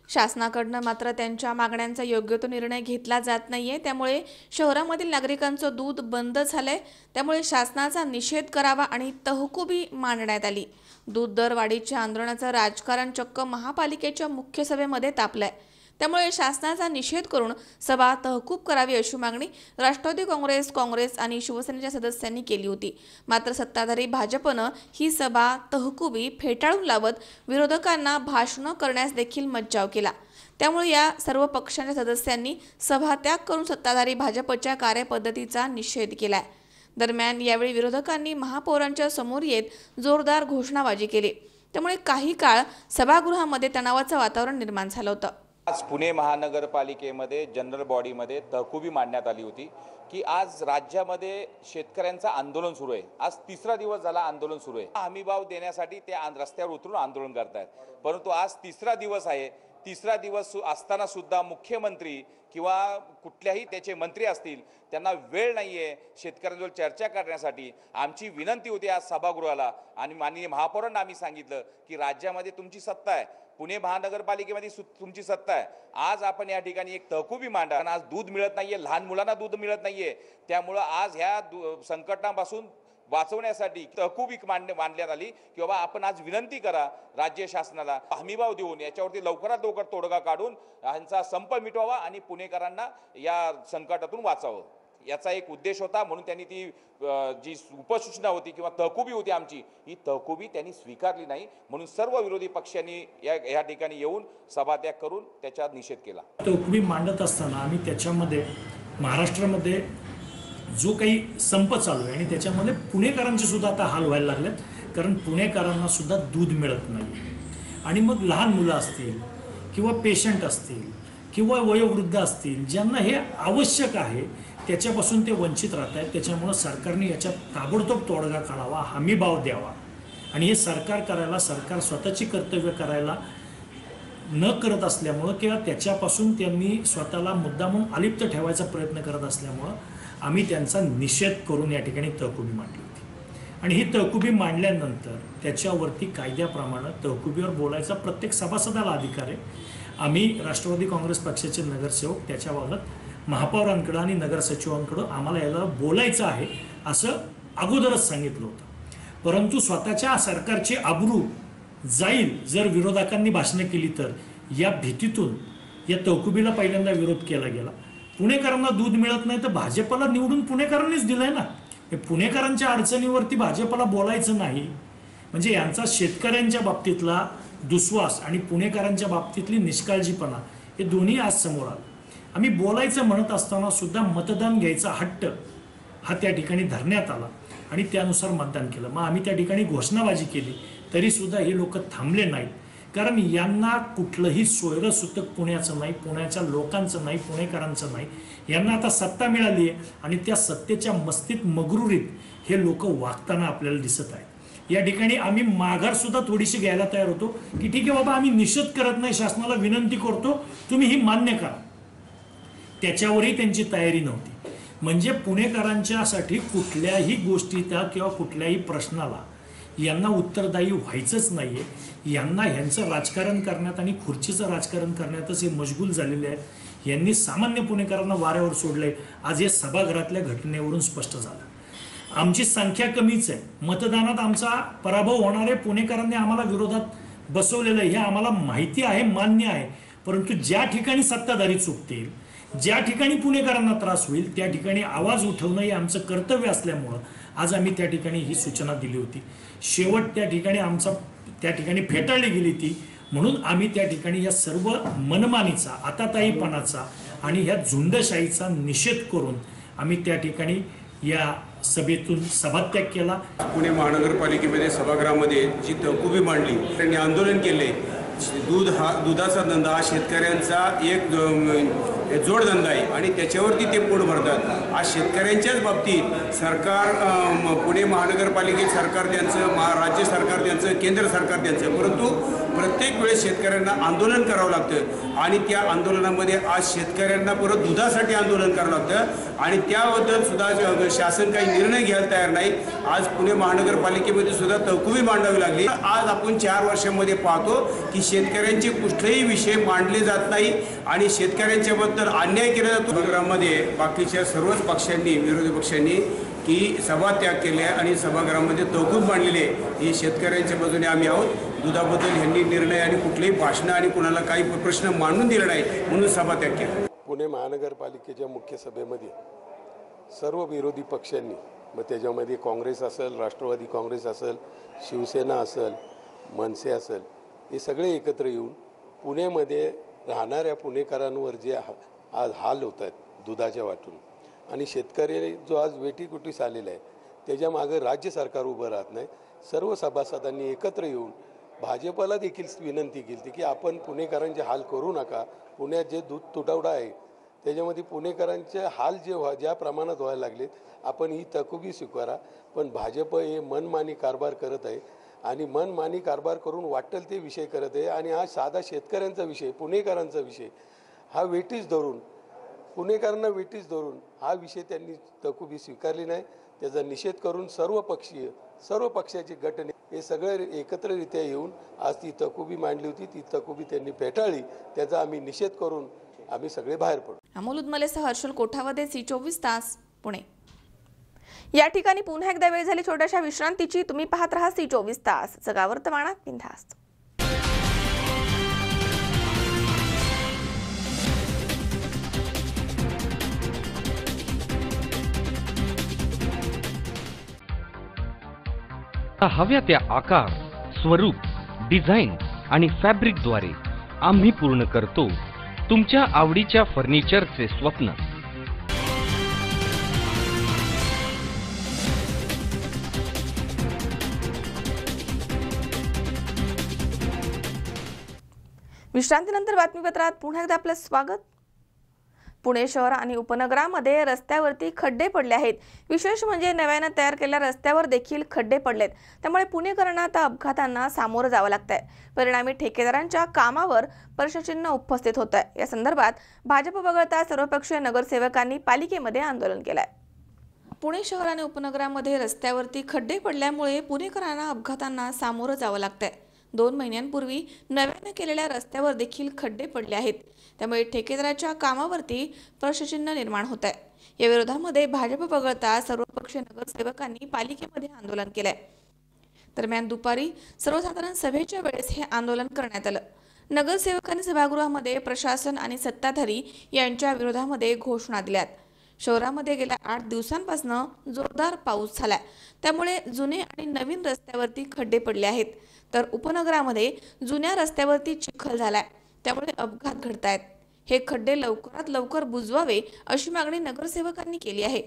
शासनाकडनं मात्र त्यांच्या मागण्यांचा योग्य तो निर्णय घेतला जात नाहीये। त्यामुळे शहरामधील नागरिकांचं दूध बंद झालंय। त्यामुळे शासनाचा निषेध करावा आणि तहकुबी मांडण्यात आली। दूध दर वाढीच्या आंदोलनाचं राजकारण चक्क महापालिकेच्या मुख्य सभेमध्ये तापलंय। त्यामुळे शासनाचा निषेध करून सभा तहकूब करावी अशी मागणी राष्ट्रवादी काँग्रेस आणि शिवसेनेच्या सदस्यांनी केली होती। मात्र सत्ताधारी भाजपनं ही सभा तहकुबी फेटाळून लावत विरोधकांना भाषणं करण्यास देखील मज्जाव केला। त्यामुळे या सर्व पक्षांच्या सदस्यांनी सभात्याग करून सत्ताधारी भाजपच्या कार्यपद्धतीचा निषेध केलाय। दरम्यान यावेळी विरोधकांनी महापौरांच्या समोर येत जोरदार घोषणाबाजी केली। त्यामुळे काही काळ सभागृहामध्ये तणावाचं वातावरण निर्माण झालं होतं। आज पुणे महानगरपालिकेमध्ये जनरल बॉडीमध्ये तहकुबी मांडण्यात आली होती की आज राज्यामध्ये शेतकऱ्यांचं आंदोलन सुरू आहे। आज तिसरा दिवस झाला आंदोलन सुरू आहे। हमीभाव देण्यासाठी ते रस्त्यावर उतरून आंदोलन करतायत, परंतु आज तिसरा दिवस आहे। तिसरा दिवस असताना सुद्धा मुख्यमंत्री किंवा कुठल्याही त्याचे मंत्री असतील त्यांना वेळ नाहीये शेतकऱ्यांजवळ चर्चा करण्यासाठी। आमची विनंती होती आज सभागृहाला आणि माननीय महापौरांना आम्ही सांगितलं की राज्यामध्ये तुमची सत्ता आहे, पुणे महानगरपालिकेमध्ये तुमची सत्ता आहे। आज आपण या ठिकाणी एक तहकुबी मांडा। आज दूध मिळत नाहीये, लहान मुलांना दूध मिळत नाहीये, त्यामुळे आज ह्या संकटापासून वाचवण्यासाठी तहकुबी मांडण्यात आली की बाबा आपण आज विनंती करा राज्य शासनाला हमीभाव देऊन याच्यावरती लवकरात लवकर तोडगा काढून यांचा संप मिटवावा आणि पुणेकरांना या संकटातून वाचावं, याचा एक उद्देश होता। म्हणून त्यांनी ती जी उपसूचना होती किंवा तहकुबी होती आमची, ही तहकुबी त्यांनी स्वीकारली नाही। म्हणून सर्व विरोधी पक्षांनी या ठिकाणी येऊन सभात्याग करून त्याचा निषेध केला। तहकुबी मांडत असताना आम्ही त्याच्यामध्ये महाराष्ट्रामध्ये जो काही संप चालू आहे आणि त्याच्यामध्ये पुणेकरांचे सुद्धा आता हाल व्हायला लागलेत, कारण पुणेकरांना सुद्धा दूध मिळत नाही। आणि मग लहान मुलं असतील किंवा पेशंट असतील किंवा वयोवृद्ध असतील ज्यांना हे आवश्यक आहे त्याच्यापासून ते वंचित राहत आहेत। त्याच्यामुळे सरकारने याच्यात ताबडतोब तोडगा काढावा, हमीभाव द्यावा आणि हे सरकार स्वतःची कर्तव्य करायला न करत असल्यामुळं किंवा त्याच्यापासून त्यांनी स्वतःला मुद्दामून अलिप्त ठेवायचा प्रयत्न करत असल्यामुळं आम्ही त्यांचा निषेध करून या ठिकाणी तहकुबी मांडली होती। आणि ही तहकुबी मांडल्यानंतर त्याच्यावरती कायद्याप्रमाणे तहकुबीवर बोलायचा प्रत्येक सभासदाला अधिकार आहे। आम्ही राष्ट्रवादी काँग्रेस पक्षाचे नगरसेवक त्याच्याबाबत महापौरांकडे आणि नगरसचिवांकडे आम्हाला याला बोलायचं आहे असं अगोदरच सांगितलं होतं, परंतु स्वतःच्या सरकारची आबरू जाईल जर विरोधकांनी भाषणं केली तर या भीतीतून या तहकुबीला पहिल्यांदा विरोध केला गेला। पुणेकरांना दूध मिळत नाही तर भाजपला निवडून पुणेकरांनीच दिलंय ना। पुणेकरांच्या अडचणीवरती भाजपला बोलायचं नाही म्हणजे यांचा शेतकऱ्यांच्या बाबतीतला दुस्वास आणि पुणेकरांच्या बाबतीतली निष्काळजीपणा हे दोन्ही आज समोर आलं। आम्ही बोलायचं म्हणत असताना सुद्धा मतदान घ्यायचा हट्ट हा त्या ठिकाणी धरण्यात आला आणि त्यानुसार मतदान केलं। मग आम्ही त्या ठिकाणी घोषणाबाजी केली तरी सुद्धा हे लोक थांबले नाहीत, कारण यांना कुठलंही सोयरं सुतक पुण्याचं नाही, पुण्याच्या लोकांचं नाही, पुणेकरांचं नाही। यांना आता सत्ता मिळाली आहे आणि त्या सत्तेच्या मस्तीत मगरुरीत हे लोक वागताना आपल्याला दिसत आहेत। या ठिकाणी आम्ही माघार सुद्धा थोडीशी घ्यायला तयार होतो की ठीक आहे बाबा आम्ही निषेध करत नाही, शासनाला विनंती करतो तुम्ही ही मान्य करा। त्याच्यावरही त्यांची तयारी नव्हती। म्हणजे पुणेकरांच्यासाठी कुठल्याही गोष्टीचा किंवा कुठल्याही प्रश्नाला यांना उत्तरदायी व्हायचंच नाहीये। यांना ह्यांचं राजकारण करण्यात आणि खुर्चीचं राजकारण करण्यातच हे मशगूल झालेले आहेत। यांनी सामान्य पुणेकरांना वाऱ्यावर सोडलंय। आज या सभागृहातल्या घटनेवरून स्पष्ट झालं। आमची संख्या कमीच आहे, मतदानात आमचा पराभव होणार आहे, पुणेकरांनी आम्हाला विरोधात बसवलेलं आहे हे आम्हाला माहिती आहे, मान्य आहे। परंतु ज्या ठिकाणी सत्ताधारी चुकतील, ज्या ठिकाणी पुणेकरांना त्रास होईल त्या ठिकाणी आवाज उठवणं हे आमचं कर्तव्य असल्यामुळं आज आम्ही त्या ठिकाणी ही सूचना दिली होती। शेवट त्या ठिकाणी फेटाळली गेली ती, म्हणून आम्ही त्या ठिकाणी या सर्व मनमानीचा, आताताईपणाचा आणि ह्या झुंडशाहीचा निषेध करून आम्ही त्या ठिकाणी या सभेतून सभात्याग केला। पुणे महानगरपालिकेमध्ये सभागृहामध्ये जी तहकुबी मांडली, त्यांनी आंदोलन केले। दुधाचा धंदा शेतकऱ्यांचा हे जोडधंदा आहे आणि त्याच्यावरती ते पोट भरतात। आज शेतकऱ्यांच्याच बाबतीत सरकार पुणे महानगरपालिकेत सरकार त्यांचं, राज्य सरकार त्यांचं, केंद्र सरकार त्यांचं, परंतु प्रत्येक वेळेस शेतकऱ्यांना आंदोलन करावं लागतं आणि त्या आंदोलनामध्ये आज शेतकऱ्यांना परत दुधासाठी आंदोलन करावं लागतं आणि त्याबद्दल सुद्धा शासन काही निर्णय घ्यायला तयार नाही। आज पुणे महानगरपालिकेमध्ये सुद्धा तहकुबी मांडावी लागली। आज आपण 4 वर्षांमध्ये पाहतो की शेतकऱ्यांचे कुठलेही विषय मांडले जात नाही आणि शेतकऱ्यांच्याबद्दल अन्याय केला जातो। सभागृहामध्ये बाकीच्या सर्वच पक्षांनी, विरोधी पक्षांनी की सभात्याग केले आणि सभागृहामध्ये तहकूब मांडलेले, हे शेतकऱ्यांच्या बाजूने आम्ही आहोत। दुधाबद्दल यांनी निर्णय आणि कुठलेही भाषणं आणि कुणाला काही प्रश्न मांडून दिला नाही म्हणून सभात्याग केला। पुणे महानगरपालिकेच्या मुख्य सभेमध्ये सर्व विरोधी पक्षांनी, मग त्याच्यामध्ये काँग्रेस असेल, राष्ट्रवादी काँग्रेस असेल, शिवसेना असेल, मनसे असेल, हे सगळे एकत्र येऊन पुण्यामध्ये राहणाऱ्या पुणेकरांवर जे आज हाल होत आहेत दुधाच्या वाटून आणि शेतकरी जो आज वेटीकुटीस आलेला आहे त्याच्यामागे राज्य सरकार उभं राहत नाही। सर्व सभासदांनी एकत्र येऊन भाजपला देखील विनंती केली की आपण पुणेकरांचे हाल करू नका। पुण्यात जे दूध तुटवडा आहे त्याच्यामध्ये पुणेकरांचे हाल ज्या प्रमाणात व्हायला लागले, आपण ही तहकुबी स्वीकारा। पण भाजप हे मनमानी कारभार करत आहे आणि मनमानी कारभार करून वाटेल ते विषय करत आहे आणि हा साधा शेतकऱ्यांचा विषय, पुणेकरांचा विषय हा वेटीस धरून, पुणेकरांना वेटीस धरून हा विषय त्यांनी तहकुबी स्वीकारली नाही। त्याचा निषेध करून सर्व पक्षाचे गट हे सगळे एकत्ररित्या येऊन आज ती तहकुबी मांडली होती। ती तहकुबी त्यांनी फेटाळली, त्याचा आम्ही निषेध करून आम्ही सगळे बाहेर पडलो। अमोल उदमलेसह हर्षल कोठावदे, C24 तास, पुणे। या ठिकाणी पुन्हा एकदा वेळ झाली छोट्याशा विश्रांतीची। तुम्ही पाहत राहा C24 तास, जगा वर्तमानात बिनधास्त। हव्या त्या आकार, स्वरूप, डिझाईन आणि फॅब्रिकद्वारे आम्ही पूर्ण करतो तुमच्या आवडीच्या फर्निचरचे स्वप्न। विश्रांतीनंतर बातमीपत्रात पुन्हा एकदा आपलं स्वागत। पुणे शहर आणि उपनगरामध्ये रस्त्यावरती खड्डे पडले आहेत। विशेष म्हणजे नव्याने तयार केलेल्या रस्त्यावर देखील खड्डे पडलेत, त्यामुळे पुणेकरांना आता अपघातांना सामोरं जावं लागतंय। परिणामी ठेकेदारांच्या कामावर प्रश्नचिन्ह उपस्थित होत आहे। या संदर्भात भाजप वगळता सर्वपक्षीय नगरसेवकांनी पालिकेमध्ये आंदोलन केलंय। पुणे शहर आणि उपनगरामध्ये रस्त्यावरती खड्डे पडल्यामुळे पुणेकरांना अपघातांना सामोरं जावं लागतंय। 2 महिन्यांपूर्वी नव्याने केलेल्या रस्त्यावर देखील खड्डे पडले आहेत, त्यामुळे ठेकेदाराच्या कामावरती प्रश्नचिन्ह निर्माण होत आहे। या विरोधामध्ये भाजप वगळता सर्वपक्षीय नगरसेवकांनी पालिकेमध्ये आंदोलन केलंय। दरम्यान दुपारी सर्वसाधारण सभेच्या वेळेस हे आंदोलन करण्यात आलं। नगरसेवकांनी सभागृहामध्ये प्रशासन आणि सत्ताधारी यांच्या विरोधामध्ये घोषणा दिल्यात। शहरामध्ये गेल्या 8 दिवसांपासून जोरदार पाऊस झालाय, त्यामुळे जुने आणि नवीन रस्त्यावरती खड्डे पडले आहेत, तर उपनगरामध्ये जुन्या रस्त्यावरती चिखल झालाय, त्यामुळे अपघात घडतायत। हे खड्डे लवकरात लवकर बुजवावे अशी मागणी नगरसेवकांनी केली आहे।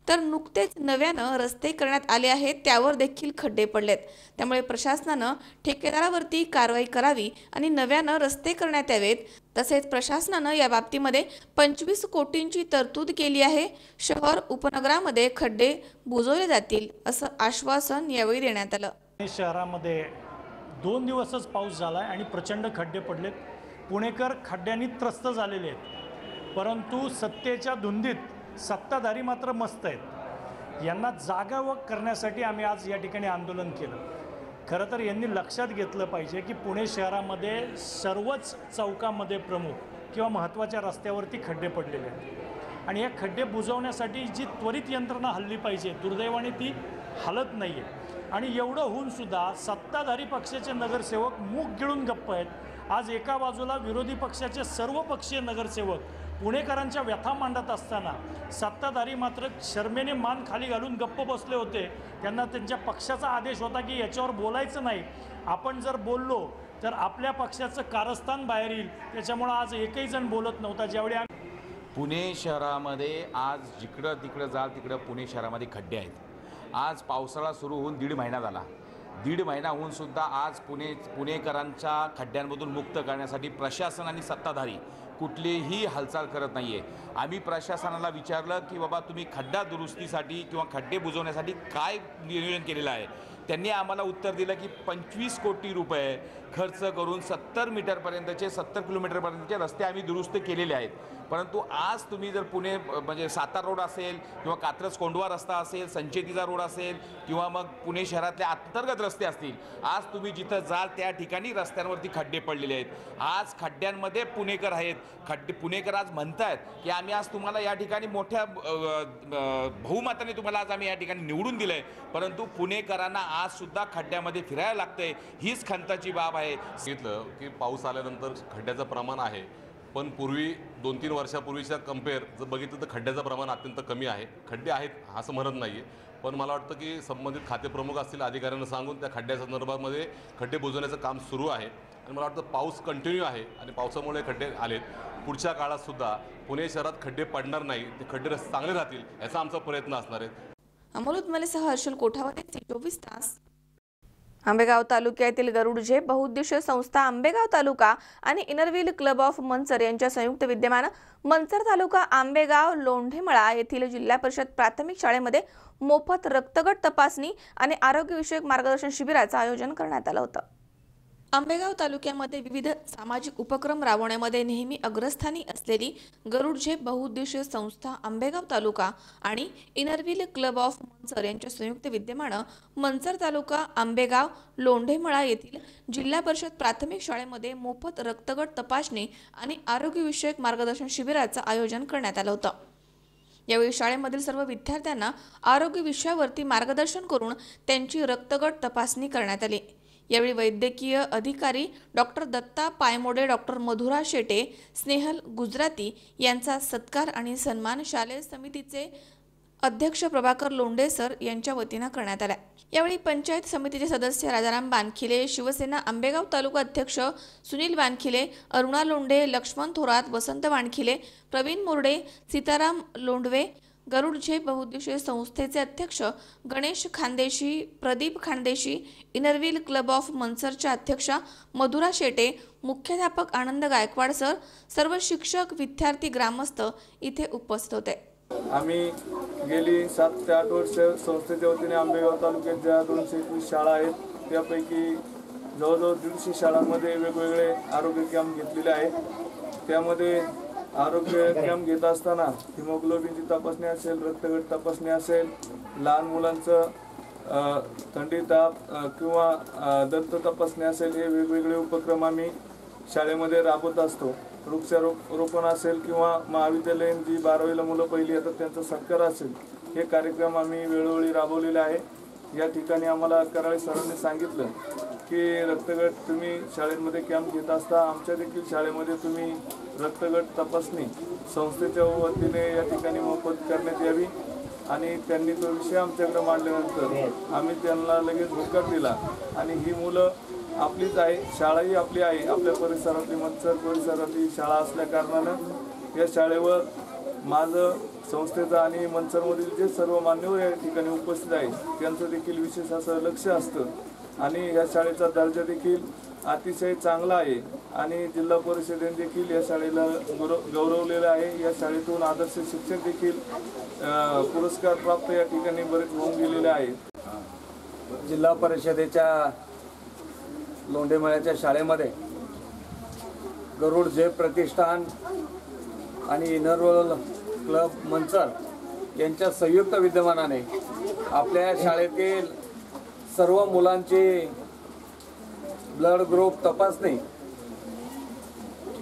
तर नुकतेच नव्यानं रस्ते करण्यात आले आहेत, त्यावर देखील खड्डे पडलेत, त्यामुळे प्रशासनानं ठेकेदारावरती कारवाई करावी आणि नव्यानं रस्ते करण्यात यावेत। तसेच प्रशासनानं या बाबतीमध्ये 25 कोटींची तरतूद केली आहे। शहर उपनगरामध्ये खड्डे बुजवले जातील असं आश्वासन यावेळी देण्यात आलं। शहरामध्ये 2 दिवसच पाऊस झालाय आणि प्रचंड खड्डे पडलेत। पुणेकर खड्ड्यांनी त्रस्त झालेले आहेत, परंतु सत्तेच्या धुंदीत सत्ताधारी मात्र मस्त आहेत। यांना जागावं करण्यासाठी आम्ही आज या ठिकाणी आंदोलन केलं। खरं तर यांनी लक्षात घेतलं पाहिजे की पुणे शहरामध्ये सर्वच चौकामध्ये प्रमुख किंवा महत्त्वाच्या रस्त्यावरती खड्डे पडलेले आहेत आणि या खड्डे बुजवण्यासाठी जी त्वरित यंत्रणा हल्ली पाहिजे, दुर्दैवाने ती हलत नाही आहे। आणि एवढं होऊन सुद्धा सत्ताधारी पक्षाचे नगरसेवक मूग गिळून गप्प आहेत। आज एका बाजूला विरोधी पक्षाचे सर्व पक्षीय नगरसेवक पुणेकरांच्या व्यथा मांडत असताना सत्ताधारी मात्र शर्मेने मान खाली घालून गप्प बसले होते। त्यांना त्यांच्या पक्षाचा आदेश होता की याच्यावर बोलायचं नाही, आपण जर बोललो तर आपल्या पक्षाचं कारस्थान बाहेर येईल, त्याच्यामुळे आज एकही जण बोलत नव्हता। ज्यावेळी पुणे शहरामध्ये आज जिकडं तिकडं जाल तिकडं पुणे शहरामध्ये खड्डे आहेत। आज पावसाळा सुरू होऊन 1.5 महिना झाला, 1.5 महिना होऊन सुद्धा आज पुणेकरांच्या खड्ड्यांमधून मुक्त करण्यासाठी प्रशासन आणि सत्ताधारी कुठलीही हालचाल करत नाही आहे. आम्ही प्रशासनाला विचारलं की बाबा तुम्ही खड्डा दुरुस्तीसाठी किंवा खड्डे बुजवण्यासाठी काय नियोजन केलेलं आहे. त्यांनी आम्हाला उत्तर दिलं की 25 कोटी रुपये खर्च करून 70 मीटरपर्यंतचे 70 किलोमीटरपर्यंतचे रस्ते आम्ही दुरुस्त केलेले आहेत. परंतु आज तुम्ही जर पुणे म्हणजे सातारा रोड असेल किंवा कात्रज कोंढवा रस्ता असेल, संचेतीचा रोड असेल किंवा मग पुणे शहरातले अंतर्गत रस्ते असतील, आज तुम्ही जिथं जाल त्या ठिकाणी रस्त्यांवरती खड्डे पडलेले आहेत. आज खड्ड्यांमध्ये पुणेकर आहेत. पुणेकर आज म्हणतायत की आम्ही आज तुम्हाला या ठिकाणी मोठ्या बहुमताने तुम्हाला आज आम्ही या ठिकाणी निवडून दिलंय, परंतु पुणेकरांना आज सुद्धा खड्ड्यामध्ये फिरायला लागतंय. हीच खंताची बाब आहे. सांगितलं की पाऊस आल्यानंतर खड्ड्याचं प्रमाण आहे, पण पूर्वी 2-3 वर्षापूर्वीच्या कंपेअर जर बघितलं तर खड्ड्याचं प्रमाण अत्यंत कमी आहे. खड्डे आहेत असं म्हणत नाही आहे, पण मला वाटतं की संबंधित खातेप्रमुख असतील अधिकाऱ्यांना सांगून त्या खड्ड्या संदर्भामध्ये खड्डे बुजवण्याचं काम सुरू आहे. आणि मला वाटतं पाऊस कंटिन्यू आहे आणि पावसामुळे खड्डे आलेत. पुढच्या काळात सुद्धा पुणे शहरात खड्डे पडणार नाही, ते खड्डे चांगले राहतील याचा आमचा प्रयत्न असणार आहे. अमोल उदमलेसह हर्षल कोठावदे, 24 तास. आंबेगाव तालुक्यातील गरुडझेप बहुउद्देशीय संस्था आंबेगाव तालुका आणि इनरव्हील क्लब ऑफ मंचर यांच्या संयुक्त विद्यमानं मंचर तालुका आंबेगाव लोंढेमळा येथील जिल्हा परिषद प्राथमिक शाळेमध्ये मोफत रक्तगट तपासणी आणि आरोग्यविषयक मार्गदर्शन शिबिराचं आयोजन करण्यात आलं होतं. आंबेगाव तालुक्यामध्ये विविध सामाजिक उपक्रम राबवण्यामध्ये नेहमी अग्रस्थानी असलेली गरुडझेप बहुउद्देशीय संस्था आंबेगाव तालुका आणि इनरव्हील क्लब ऑफ मंचर यांच्या संयुक्त विद्यमानं मंचर तालुका आंबेगाव लोंढेमळा येथील जिल्हा परिषद प्राथमिक शाळेमध्ये मोफत रक्तगट तपासणी आणि आरोग्यविषयक मार्गदर्शन शिबिराचं आयोजन करण्यात आलं होतं. यावेळी शाळेमधील सर्व विद्यार्थ्यांना आरोग्य विषयावरती मार्गदर्शन करून त्यांची रक्तगट तपासणी करण्यात आली. यावेळी वैद्यकीय अधिकारी डॉक्टर दत्ता पायमोडे, डॉक्टर मधुरा शेटे, स्नेहल गुजराती यांचा सत्कार आणि सन्मान शालेय समितीचे अध्यक्ष प्रभाकर लोंढे सर यांच्या वतीनं करण्यात आला. यावेळी पंचायत समितीचे सदस्य राजाराम बानखिले, शिवसेना आंबेगाव तालुका अध्यक्ष सुनील बानखिले, अरुणा लोंढे, लक्ष्मण थोरात, वसंत बानखिले, प्रवीण मोरडे, सीताराम लोंढवे, गरुडझेप बहुउद्देशीय संस्थेचे अध्यक्ष Ganesh Khandeshi, Pradeep Khandeshi, Inner Wheel club of मंचरच्या अध्यक्षा मधुरा शेटे, मुख्याध्यापक आनंद गायकवाड सर, सर्व शिक्षक, विद्यार्थी, ग्रामस्थ इथे उपस्थित होते. आम्ही गेली 7 ते 8 वर्ष संस्थेच्या वतीने आंबेगाव तालुक्यात ज्या 221 शाळा आहेत त्यापैकी जवळजवळ 150 शाळांमध्ये वेगवेगळे आरोग्य कॅम्प घेतलेले आहेत. त्यामध्ये आरोग्य कॅम्प घेत असताना हिमोग्लोबिनची तपासणी असेल, रक्तगट तपासणी असेल, लहान मुलांचं थंडी ताप किंवा दंत तपासणी असेल, हे वेगवेगळे उपक्रम आम्ही शाळेमध्ये राबवत असतो. वृक्षारोपण असेल किंवा महाविद्यालयीन जी 12वीला मुलं पहिली येतात त्यांचा सत्कार असेल, हे कार्यक्रम आम्ही वेळोवेळी राबवलेले आहे. या ठिकाणी आम्हाला कराळे सरांनी सांगितलं की रक्तगट तुम्ही शाळेमध्ये कॅम्प घेत असता, आमच्या देखील शाळेमध्ये तुम्ही रक्तगट तपासणी संस्थेच्या वतीने या ठिकाणी मोफत करण्यात यावी. आणि त्यांनी तो विषय आमच्याकडे मांडल्यानंतर आम्ही त्यांना लगेच होकार दिला. आणि ही मुलं आपलीच आहे, शाळाही आपली आहे, आपल्या परिसरातली मंचर परिसरातली शाळा असल्या कारणानं या शाळेवर माझं संस्थेचं आणि मंचरमधील जे सर्व मान्यवर या ठिकाणी उपस्थित आहेत त्यांचं देखील विशेष असं लक्ष असतं. आणि या शाळेचा दर्जा देखील अतिशय चांगला आहे आणि जिल्हा परिषदेने देखील या शाळेला गौरवलेलं आहे. या शाळेतून आदर्श शिक्षक देखील पुरस्कार प्राप्त या ठिकाणी बरेच होऊन गेलेले आहेत. जिल्हा परिषदेच्या लोंढेमळ्याच्या शाळेमध्ये गरुडझेप प्रतिष्ठान आणि इनरव्हील क्लब मंचर यांच्या संयुक्त विद्यमानाने आपल्या शाळेतील सर्व मुलांची ब्लड ग्रुप तपासणी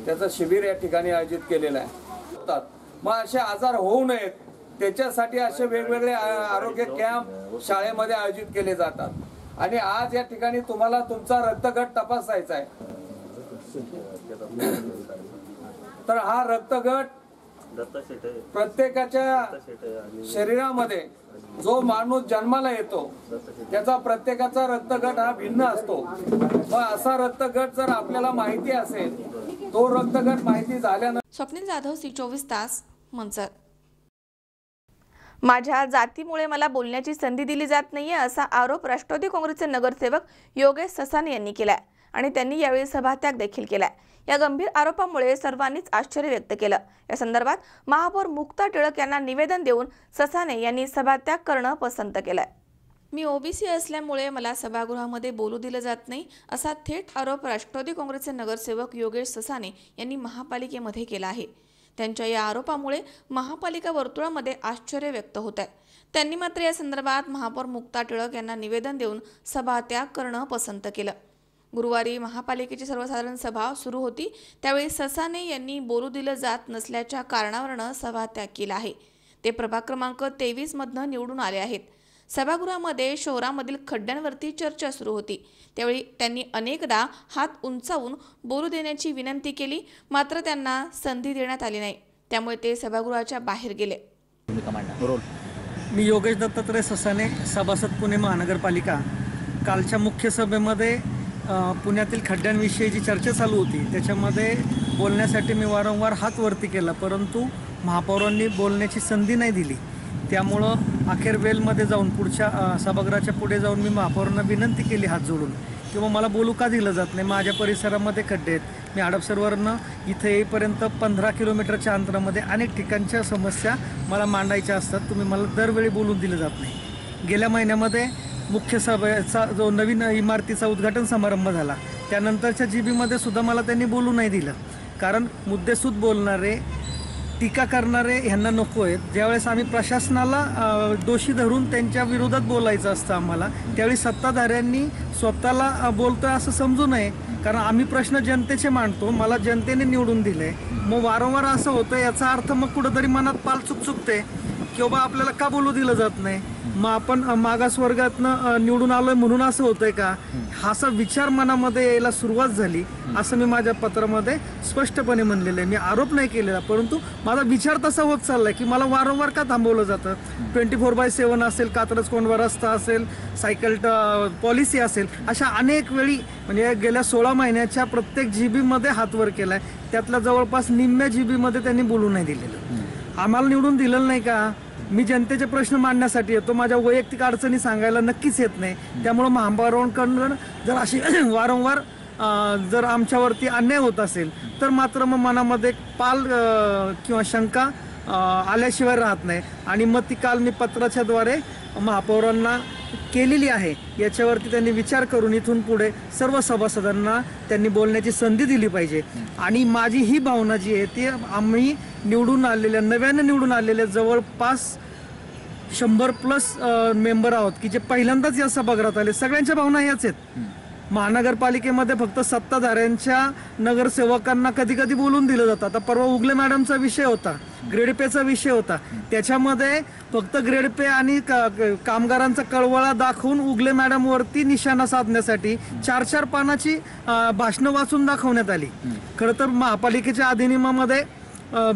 त्याचं शिबिर या ठिकाणी आयोजित केलेलं आहे. मग असे आजार होऊ नयेत त्याच्यासाठी असे वेगवेगळे आरोग्य कॅम्प शाळेमध्ये आयोजित केले जातात. आणि आज या ठिकाणी तुम्हाला तुमचा रक्तगट तपासायचा आहे. तर हा रक्तगट प्रत्येकाच्या शरीरामध्ये जो माणूस जन्माला येतो त्याचा प्रत्येकाचा रक्तगट हा भिन्न असतो. मग असा रक्तगट जर आपल्याला माहिती असेल, तो रक्तगट माहिती झाल्यानंतर. स्वप्नील जाधव, C24 तास, मंचर. माझ्या जातीमुळे मला बोलण्याची संधी दिली जात नाहीये असा आरोप राष्ट्रवादी काँग्रेसचे नगरसेवक योगेश ससाने यांनी केलाय. आणि त्यांनी यावेळी सभात्याग देखील केलाय। या गंभीर आरोपामुळे सर्वांनीच आश्चर्य व्यक्त केलं। या संदर्भात महापौर मुक्ता टिळक यांना निवेदन देऊन ससाणे यांनी सभात्याग करणं पसंत केलंय। मी ओबीसी असल्यामुळे मला सभागृहामध्ये बोलू दिलं जात नाही असा थेट आरोप राष्ट्रवादी काँग्रेसचे नगरसेवक योगेश ससाणे यांनी महापालिकेमध्ये केला आहे। त्यांच्या या आरोपामुळे महापालिका वर्तुळामध्ये आश्चर्य व्यक्त होत आहे। त्यांनी मात्र या संदर्भात महापौर मुक्ता टिळक यांना निवेदन देऊन सभात्याग करणं पसंत केलं। गुरुवारी महापालिकेची सर्वसाधारण सभा सुरू होती त्यावेळी ससाणे यांनी बोलू दिलं जात नसल्याच्या कारणावरून सभात्याग केला आहे। ते प्रभाग क्रमांक 23 मधनं निवडून आले आहेत। सभागृहामध्ये शहरामधील खड्ड्यांवरती चर्चा सुरू होती त्यावेळी त्यांनी अनेकदा हात उंचावून बोलू देण्याची विनंती केली मात्र त्यांना संधी देण्यात आली नाही त्यामुळे ते सभागृहाच्या बाहेर गेले। मी योगेश दत्तात्रय ससाणे सभासद पुणे महानगरपालिका। कालच्या मुख्य सभेमध्ये पुण्यातील खड्ड्यांविषयी जी चर्चा चालू होती त्याच्यामध्ये बोलण्यासाठी मी वारंवार हात वरती केला परंतु महापौरांनी बोलण्याची संधी नाही दिली। त्यामुळं अखेर वेलमध्ये जाऊन पुढच्या सभागृहाच्या पुढे जाऊन मी महापौरांना विनंती केली हात जोडून किंवा मला बोलू का दिलं जात नाही। माझ्या परिसरामध्ये खड्डे आहेत। मी हडपसरवरनं इथे येईपर्यंत 15 किलोमीटरच्या अंतरामध्ये अनेक ठिकाणच्या समस्या मला मांडायच्या असतात। तुम्ही मला दरवेळी बोलून दिलं जात नाही। गेल्या महिन्यामध्ये मुख्य सभेचा जो नवीन इमारतीचा उद्घाटन समारंभ झाला त्यानंतरच्या जीबीमध्ये सुद्धा मला त्यांनी बोलू नाही दिलं कारण मुद्देसूद बोलणारे टीका करणारे ह्यांना नको आहेत। ज्यावेळेस आम्ही प्रशासनाला दोषी धरून त्यांच्या विरोधात बोलायचं असतं आम्हाला त्यावेळी सत्ताधाऱ्यांनी स्वतःला बोलतोय असं समजू नये कारण आम्ही प्रश्न जनतेचे मांडतो। मला जनतेने निवडून दिले मग वारंवार असं होतं याचा अर्थ मग कुठंतरी मनात पाल चुकते की बाबा आपल्याला का बोलू दिलं जात नाही मग आपण मागासवर्गातनं निवडून आलोय म्हणून असं होतंय का असा विचार मनामध्ये यायला सुरुवात झाली असं मी माझ्या पत्रामध्ये स्पष्टपणे म्हणलेलं आहे। मी आरोप नाही केलेला परंतु माझा विचार तसा होत चाललाय की मला वारंवार का थांबवलं जातं। 24/7 असेल कात्रज कोंढवा रस्ता असेल सायकल पॉलिसी असेल अशा अनेक वेळी म्हणजे गेल्या 16 महिन्याच्या प्रत्येक जीबीमध्ये हात वर केलाय त्यातल्या जवळपास निम्म्या जीबीमध्ये त्यांनी बोलू नाही दिलेलं। आम्हाला निवडून दिलेलं नाही का मी जनतेचे प्रश्न मांडण्यासाठी येतो माझ्या वैयक्तिक अडचणी सांगायला नक्कीच येत नाही। त्यामुळे महापौरांकडून जर अशी वारंवार जर आमच्यावरती अन्याय होत असेल तर मात्र मग मनामध्ये पाल किंवा शंका आल्याशिवाय राहत नाही आणि मग ती काल मी पत्राच्याद्वारे महापौरांना केलेली आहे। याच्यावरती त्यांनी विचार करून इथून पुढे सर्व सभासदांना त्यांनी बोलण्याची संधी दिली पाहिजे आणि माझी ही भावना जी आहे ती आम्ही निवडून आलेल्या नव्यानं निवडून आलेल्या जवळपास 100+ मेंबर आहोत की जे पहिल्यांदाच या सभागृहात आले। सगळ्यांच्या भावना ह्याच आहेत। महानगरपालिकेमध्ये फक्त सत्ताधाऱ्यांच्या नगरसेवकांना कधी कधी बोलून दिलं जातं। आता परवा उगले मॅडमचा विषय होता ग्रेड पेचा विषय होता त्याच्यामध्ये फक्त ग्रेड पे आणि कामगारांचा कळवळा दाखवून उगले मॅडमवरती निशाणा साधण्यासाठी 4-4 पानाची भाषणं वाचून दाखवण्यात आली। खरं तर महापालिकेच्या अधिनियमामध्ये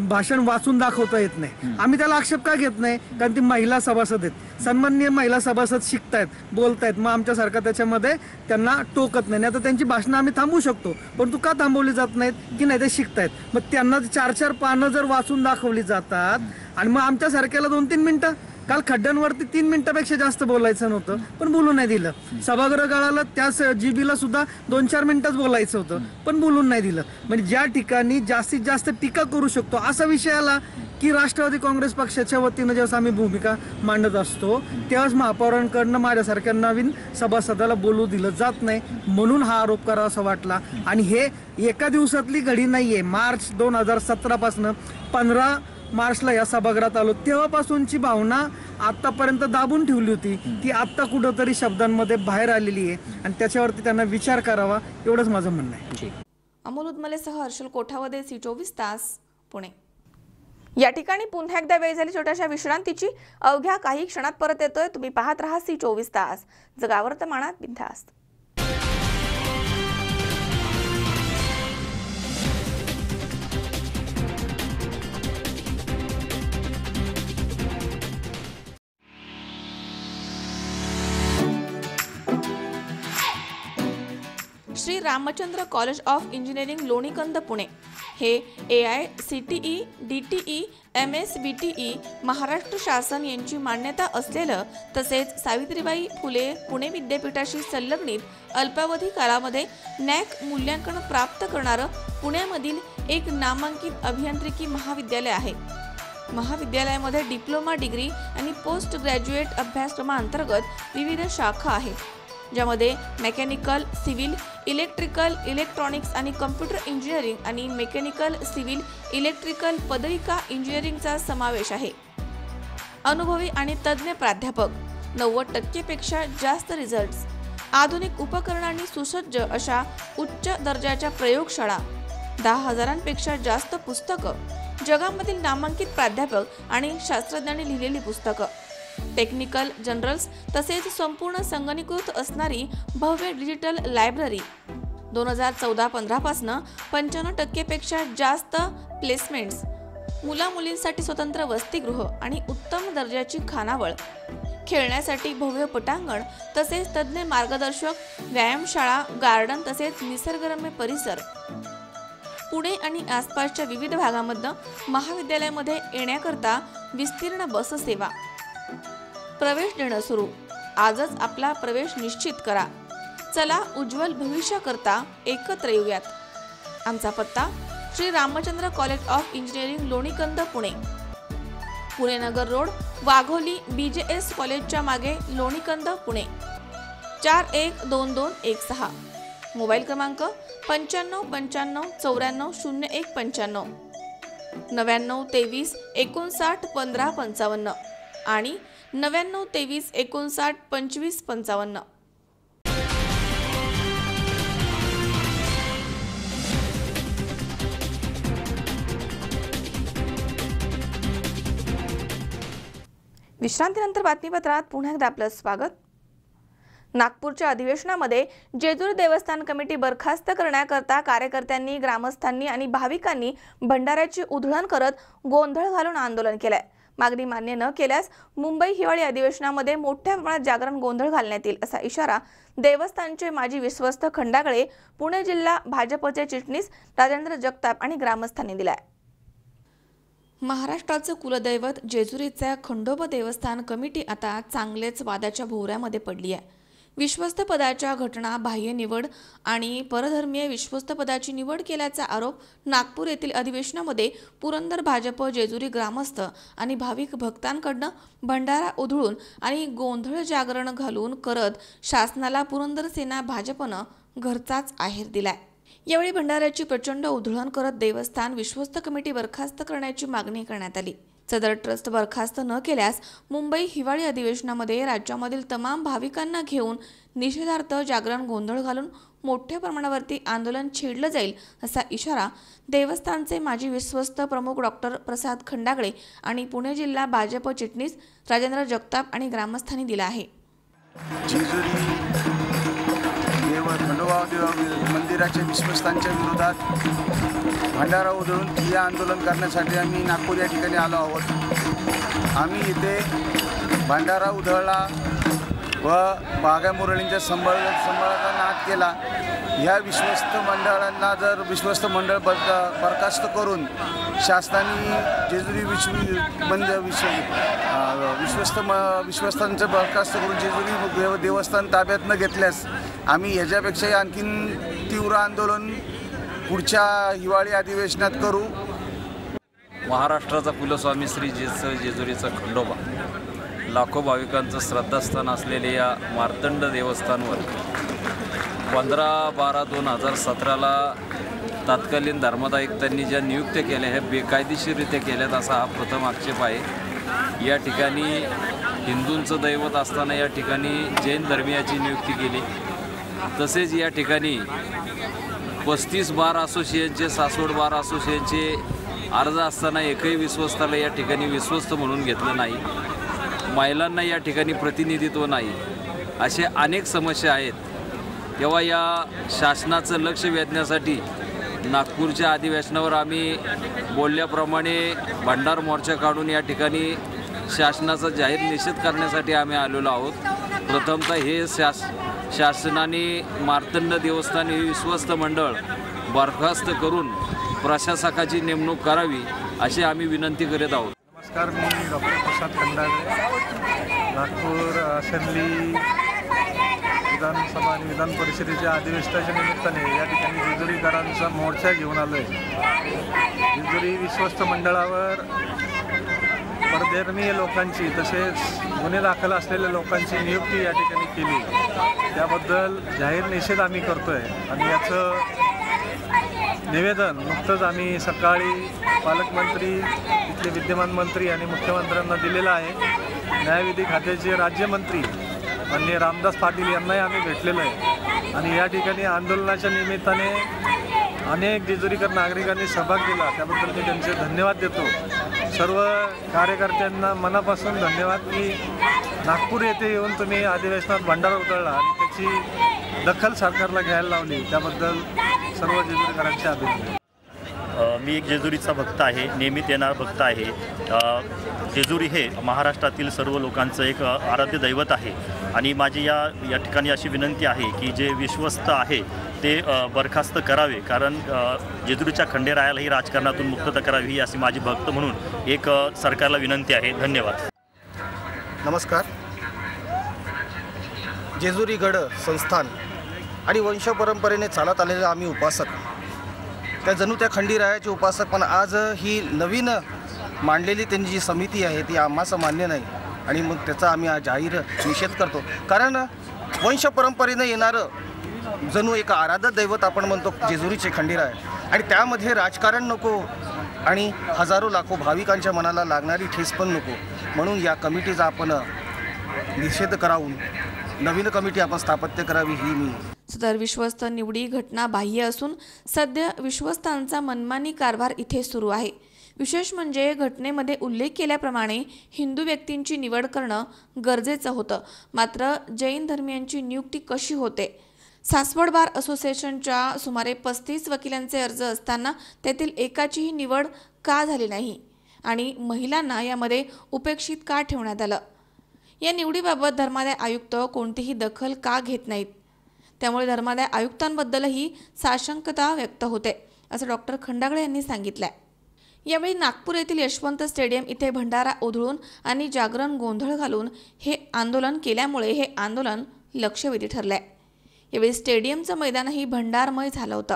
भाषण वाचून दाखवता येत नाही। आम्ही त्याला आक्षेप का घेत नाही कारण ती महिला सभासद आहेत सन्माननीय महिला सभासद शिकतायत बोलतायत मग आमच्यासारखा त्याच्यामध्ये त्यांना टोकत नाही। आता त्यांची भाषणं आम्ही थांबवू शकतो परंतु का थांबवली जात नाहीत की नाही ते शिकतायत मग त्यांना 4-4 पानं जर वाचून दाखवली जातात आणि मग आमच्यासारख्याला 2-3 मिनिटं काल खड्ड्यांवरती 3 मिनिटापेक्षा जास्त बोलायचं नव्हतं पण बोलू नाही दिलं। सभागृह गळाला त्याच जीबीला सुद्धा 2-4 मिनिटच बोलायचं होतं पण बोलून नाही दिलं। म्हणजे ज्या ठिकाणी जास्तीत जास्त टीका करू शकतो असा विषय आला की राष्ट्रवादी काँग्रेस पक्षाच्या वतीनं जेव्हा आम्ही भूमिका मांडत असतो तेव्हाच महापौरांकडनं माझ्यासारख्या नवीन सभासदाला बोलू दिलं जात नाही म्हणून हा आरोप करावा असा वाटला। आणि हे एका दिवसातली घडी नाहीये। मार्च 2017 पासून 15 मार्चला या सभागृहात आलो तेव्हापासूनची भावना आतापर्यंत दाबून ठेवली होती ती आत्ता कुठंतरी शब्दांमध्ये बाहेर आलेली आहे आणि त्याच्यावरती त्यांना विचार करावा एवढंच माझं म्हणणं आहे। अमोल उदमलेसह हर्षल कोठावदे C24 तास पुणे। या ठिकाणी पुन्हा एकदा वेळ झाली छोट्याशा विश्रांतीची। अवघ्या काही क्षणात परत येतोय। तुम्ही पाहत राहा C24 तास जगा वर्तमानात बिनधास्त। Shri Ramchandra college of engineering Lonikand Pune हे AICTE, DTE, MSBTE, महाराष्ट्र शासन यांची मान्यता असलेलं तसेच सावित्रीबाई फुले पुणे विद्यापीठाशी संलग्नित अल्पावधी काळामध्ये NAC मूल्यांकन प्राप्त करणारं पुण्यामधील एक नामांकित अभियांत्रिकी महाविद्यालय आहे. महाविद्यालयामध्ये डिप्लोमा डिग्री आणि पोस्ट ग्रॅज्युएट अभ्यासक्रमांतर्गत विविध शाखा आहेत, ज्यामध्ये मेकॅनिकल, सिव्हिल, इलेक्ट्रिकल, इलेक्ट्रॉनिक्स आणि कम्प्युटर इंजिनिअरिंग आणि मेकॅनिकल, सिव्हिल, इलेक्ट्रिकल पदविका इंजिनिअरिंगचा समावेश आहे. अनुभवी आणि तज्ज्ञ प्राध्यापक, 90% पेक्षा जास्त रिझल्ट्स, आधुनिक उपकरणांनी सुसज्ज अशा उच्च दर्जाच्या प्रयोगशाळा, 10,000पेक्षा जास्त पुस्तकं, जगामधील नामांकित प्राध्यापक आणि शास्त्रज्ञांनी लिहिलेली पुस्तकं, टेक्निकल जर्नल्स तसेच संपूर्ण संगणकीकृत असणारी भव्य डिजिटल लायब्ररी, 2014-15 पासून 95% पेक्षा जास्त प्लेसमेंट्स, मुला-मुलींसाठी स्वतंत्र वसतिगृह आणि उत्तम दर्जाची खानावळ, खेळण्यासाठी भव्य पटांगण तसेच तज्ज्ञ मार्गदर्शक, व्यायामशाळा, गार्डन तसेच निसर्गरम्य परिसर. पुणे आणि आसपासच्या विविध भागांमधून महाविद्यालयामध्ये येण्याकरता विस्तीर्ण बस सेवा. प्रवेश देणं सुरू. आजच आपला प्रवेश निश्चित करा. चला उज्ज्वल भविष्याकरता एकत्र येऊयात. आमचा पत्ता Shri Ramchandra college of engineering Lonikand Pune, Pune Nagar road, Wagholi, BJS कॉलेजच्या मागे, लोणीकंद पुणे, 412216. मोबाईल क्रमांक 9595940195, 9923591555 आणि 9923592555. विश्रांतीनंतर बातमीपत्रात पुन्हा एकदा आपलं स्वागत. नागपूरच्या अधिवेशनामध्ये जेजुरी देवस्थान कमिटी बरखास्त करण्याकरता कार्यकर्त्यांनी, ग्रामस्थांनी आणि भाविकांनी भंडाऱ्याची उधळण करत गोंधळ घालून आंदोलन केलंय. मागणी मान्य न केल्यास मुंबई हिवाळी अधिवेशनामध्ये मोठ्या प्रमाणात जागरण गोंधळ घालण्यात येईल असा इशारा देवस्थानचे माजी विश्वस्त खंडागळे, पुणे जिल्हा भाजपचे चिटणीस राजेंद्र जगताप आणि ग्रामस्थांनी दिलाय. महाराष्ट्राचं कुलदैवत जेजुरीच्या खंडोबा देवस्थान कमिटी आता चांगलेच वादाच्या भोवऱ्यामध्ये पडली आहे. विश्वस्त पदाच्या घटना, बाह्य निवड आणि परधर्मीय विश्वस्त पदाची निवड केल्याचा आरोप नागपूर येथील अधिवेशनामध्ये पुरंदर भाजप जेजुरी ग्रामस्थ आणि भाविक भक्तांकडनं भंडारा उधळून आणि गोंधळ जागरण घालून करत शासनाला पुरंदर सेना भाजपनं घरचाच आहेर दिलाय. यावेळी भंडाऱ्याची प्रचंड उधळण करत देवस्थान विश्वस्त कमिटी बरखास्त करण्याची मागणी करण्यात आली. सदर ट्रस्ट बरखास्त न केल्यास मुंबई हिवाळी अधिवेशनामध्ये राज्यामधील तमाम भाविकांना घेऊन निषेधार्थ जागरण गोंधळ घालून मोठ्या प्रमाणावरती आंदोलन छेडलं जाईल असा इशारा देवस्थानचे माजी विश्वस्त प्रमुख डॉक्टर प्रसाद खंडागळे आणि पुणे जिल्हा भाजप चिटणीस राजेंद्र जगताप आणि ग्रामस्थांनी दिला आहे. खंडोबा मंदिराच्या विश्वस्तांच्या विरोधात भंडारा उधळून ठिय्या आंदोलन करण्यासाठी आम्ही नागपूर या ठिकाणी आलो आहोत. आम्ही इथे भंडारा उधळला व बागा मुरळींच्या संबळाचा नाद केला. ह्या विश्वस्त मंडळांना जर विश्वस्त मंडळ बरखास्त करून शासनाने जेजुरी विश्वस्तांचं बरखास्त करून जेजुरी देवस्थान ताब्यात न घेतल्यास आम्ही ह्याच्यापेक्षाही आणखीन तीव्र आंदोलन पुढच्या हिवाळी अधिवेशनात करू. महाराष्ट्राचा कुलस्वामी श्री जेजुरीचा खंडोबा, लाखो भाविकांचं श्रद्धास्थान असलेल्या या मार्तंड देवस्थानवर 15/12/2017 तत्कालीन धर्मदायिकांनी ज्या नियुक्त्या केल्या ह्या बेकायदेशीररित्या केल्यात असा हा प्रथम आक्षेप आहे. या ठिकाणी हिंदूंचं दैवत असताना या ठिकाणी जैन धर्मीयाची नियुक्ती केली. तसेच या ठिकाणी 35 बार असोसिएशनचे, 66 बार असोसिएशनचे अर्ज असताना एकही विश्वस्ताला या ठिकाणी विश्वस्त म्हणून घेतलं नाही. महिलांना या ठिकाणी प्रतिनिधित्व नाही. असे अनेक समस्या आहेत. तेव्हा या शासनाचं लक्ष वेधण्यासाठी नागपूरच्या अधिवेशनावर आम्ही बोलल्याप्रमाणे भंडार मोर्चा काढून या ठिकाणी शासनाचा जाहीर निषेध करण्यासाठी आम्ही आलेलो आहोत. प्रथमतः हे शासनाने मार्तंड देवस्थान हे विश्वस्त मंडळ बरखास्त करून प्रशासकाची नेमणूक करावी अशी आम्ही विनंती करीत आहोत. नमस्कार, मी डॉक्टर प्रसाद खंडागळे, नागपूर असेंब्ली विधानसभा आणि विधान परिषदेच्या अधिवेशनाच्या निमित्ताने या ठिकाणी जेजुरीकरांचा मोर्चा घेऊन आलो आहे. जेजुरी विश्वस्त मंडळावर परदेशीय लोकांची तसेच गुन्हे दाखल असलेल्या लोकांची नियुक्ती या ठिकाणी केली, त्याबद्दल जाहीर निषेध आम्ही करतो आहे. आणि याचं निवेदन नुकतंच आम्ही सकाळी पालकमंत्री, इथले विद्यमान मंत्री आणि मुख्यमंत्र्यांना दिलेलं आहे. न्यायविधी खात्याचे राज्यमंत्री माननीय रामदास पाटील यांनाही आम्ही भेटलेलो आहे. आणि या ठिकाणी आंदोलनाच्या निमित्ताने अनेक जेजुरीकर नागरिकांनी सहभाग दिला, त्याबद्दल मी त्यांचे धन्यवाद देतो. सर्व कार्यकर्त्यांना मनापासून धन्यवाद की नागपूर येथे येऊन तुम्ही अधिवेशनात भंडारा उधळला आणि त्याची दखल सरकारला घ्यायला लावली, त्याबद्दल सर्व जेजुरीकरांचे अभिनंदन. मी एक जेजुरीचा भक्त आहे, नियमित येणारा भक्त आहे. जेजुरी हे महाराष्ट्रातील सर्व लोकांचं एक आराध्य दैवत आहे आणि माझी या ठिकाणी अशी विनंती आहे की जे विश्वस्त आहे ते बरखास्त करावे, कारण जेजुरीच्या खंडेरायालाही राजकारणातून मुक्तता करावी ही अशी माझी भक्त म्हणून एक सरकारला विनंती आहे. धन्यवाद. नमस्कार. जेजुरी गड संस्थान आणि वंशपरंपरेने चालत आलेले आम्ही उपासक, त्या जणू त्या खंडीरायाचे उपासक, पण आज ही नवीन मांडलेली त्यांची जी समिती आहे ती आम्हास मान्य नाही आणि मग त्याचा आम्ही जाहीर निषेध करतो. कारण वंशपरंपरेनं येणारं जणू एक आराध्य दैवत आपण म्हणतो जेजुरीचे खंडीराय, आणि त्यामध्ये राजकारण नको आणि हजारो लाखो भाविकांच्या मनाला लागणारी ठेस पण नको, म्हणून या कमिटीचा आपण निषेध करावून नवीन कमिटी आपण स्थापत्य करावी ही मी. सदर विश्वस्त निवडी घटना बाह्य असून सध्या विश्वस्तांचा मनमानी कारभार इथे सुरू आहे. विशेष म्हणजे घटनेमध्ये उल्लेख केल्याप्रमाणे हिंदू व्यक्तींची निवड करणं गरजेचं होतं, मात्र जैन धर्मियांची नियुक्ती कशी होते? सासवड बार असोसिएशनच्या सुमारे 35 वकिलांचे अर्ज असताना त्यातील एकाचीही निवड का झाली नाही आणि महिलांना यामध्ये उपेक्षित का ठेवण्यात आलं? या निवडीबाबत धर्मादाय आयुक्त कोणतीही दखल का घेत नाहीत? त्यामुळे धर्मादाय आयुक्तांबद्दलही साशंकता व्यक्त होते, असं डॉक्टर खंडागळे यांनी सांगितलंय. यावेळी नागपूर येथील यशवंत स्टेडियम इथे भंडारा उधळून आणि जागरण गोंधळ घालून हे आंदोलन केल्यामुळे हे आंदोलन लक्षवेधी ठरलंय. यावेळी स्टेडियमचं मैदानही भंडारमय झालं होतं.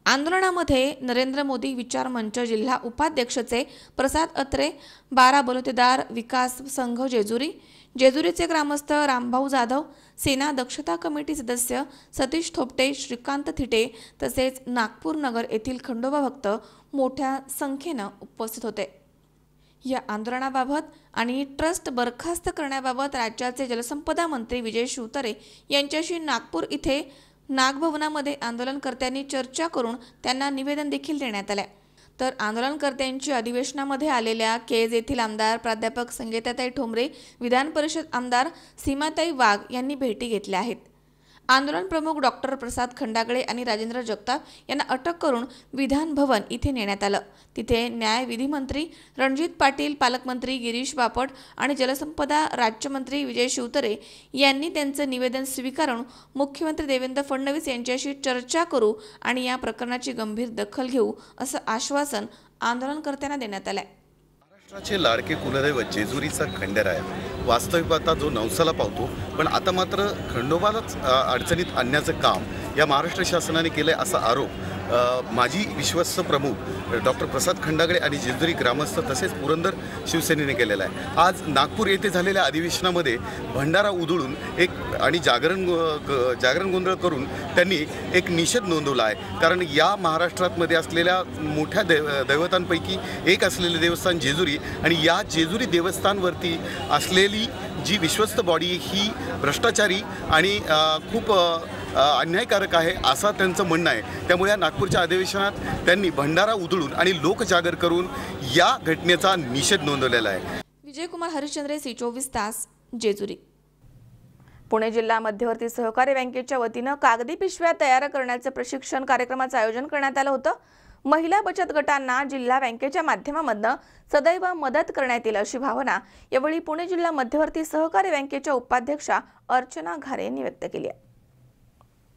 आंदोलनामध्ये नरेंद्र मोदी विचार मंच जिल्हा उपाध्यक्षचे प्रसाद अत्रे, 12 बलुतेदार विकास संघ जेजुरीचे ग्रामस्थ रामभाऊ जाधव, सेना दक्षता कमिटी सदस्य सतीश थोपटे, श्रीकांत थिटे तसेच नागपूर नगर येथील खंडोबा भक्त मोठ्या संख्येनं उपस्थित होते. या आंदोलनाबाबत आणि ट्रस्ट बरखास्त करण्याबाबत राज्याचे जलसंपदा मंत्री विजय शिवतारे यांच्याशी नागपूर इथे नागभवनामध्ये आंदोलनकर्त्यांनी चर्चा करून त्यांना निवेदन देखील देण्यात आले. तर आंदोलनकर्त्यांची अधिवेशनामध्ये आलेल्या केज येथील आमदार प्राध्यापक संगीताताई ठोंबरे, विधान परिषद आमदार सीमाताई वाघ यांनी भेटी घेतल्या आहेत. आंदोलन प्रमुख डॉक्टर प्रसाद खंडागळे आणि राजेंद्र जगताप यांना अटक करून विधान भवन इथे नेण्यात आलं. तिथे न्याय विधी मंत्री रणजित पाटील, पालकमंत्री गिरीश बापट आणि जलसंपदा राज्यमंत्री विजय शिवतारे यांनी त्यांचं निवेदन स्वीकारून मुख्यमंत्री देवेंद्र फडणवीस यांच्याशी चर्चा करू आणि या प्रकरणाची गंभीर दखल घेऊ असं आश्वासन आंदोलनकर्त्यांना देण्यात आलंय. महाराष्ट्राचे लाडके कुलदैवत जेजुरीचा खंडेराय वास्तविक आता जो नवसाला पावतो, पण आता मात्र खंडोबालाच अडचणीत आणण्याचं काम या महाराष्ट्र शासनाने केलं आहे असा आरोप माजी विश्वस्त प्रमुख डॉक्टर प्रसाद खंडागळे आणि जेजुरी ग्रामस्थ तसेच पुरंदर शिवसेनेने केलेला आहे. आज नागपूर येथे झालेल्या अधिवेशनामध्ये भंडारा उधळून आणि जागरण गोंधळ करून त्यांनी एक निषेध नोंदवला आहे. कारण या महाराष्ट्रामध्ये असलेल्या मोठ्या दैवतांपैकी एक असलेले देवस्थान जेजुरी आणि या जेजुरी देवस्थानवरती असलेली जी विश्वस्त बॉडी ही भ्रष्टाचारी आणि खूप अन्यायकारक आहे असं त्यांचं म्हणणं आहे. त्यामुळे या नागपूरच्या अधिवेशनात त्यांनी भंडारा उधळून आणि लोकजागर करून या घटनेचा निषेध नोंदवलेला आहे. विजयकुमार हरिश्चंद्रे, C24 तास, जेजुरी. पुणे जिल्हा मध्यवर्ती सहकारी बँकेच्या वतीनं कागदी पिशव्या तयार करण्याचं प्रशिक्षण कार्यक्रमाचं आयोजन करण्यात आलं होतं. महिला बचत गटांना जिल्हा बँकेच्या माध्यमामधनं सदैव मदत करण्यात येईल अशी भावना यावेळी पुणे जिल्हा मध्यवर्ती सहकारी बँकेच्या उपाध्यक्षा अर्चना घारे यांनी व्यक्त केली आहे.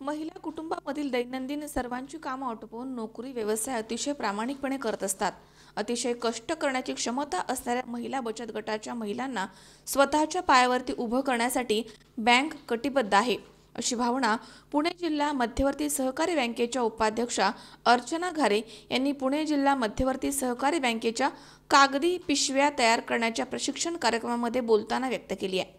महिला कुटुंबामधील दैनंदिन सर्वांची कामं आटोपवून नोकरी व्यवसाय अतिशय प्रामाणिकपणे करत असतात. अतिशय कष्ट करण्याची क्षमता असणाऱ्या महिला बचत गटाच्या महिलांना स्वतःच्या पायावरती उभं करण्यासाठी बँक कटिबद्ध आहे, अशी भावना पुणे जिल्हा मध्यवर्ती सहकारी बँकेच्या उपाध्यक्षा अर्चना घारे यांनी पुणे जिल्हा मध्यवर्ती सहकारी बँकेच्या कागदी पिशव्या तयार करण्याच्या प्रशिक्षण कार्यक्रमामध्ये बोलताना व्यक्त केली आहे.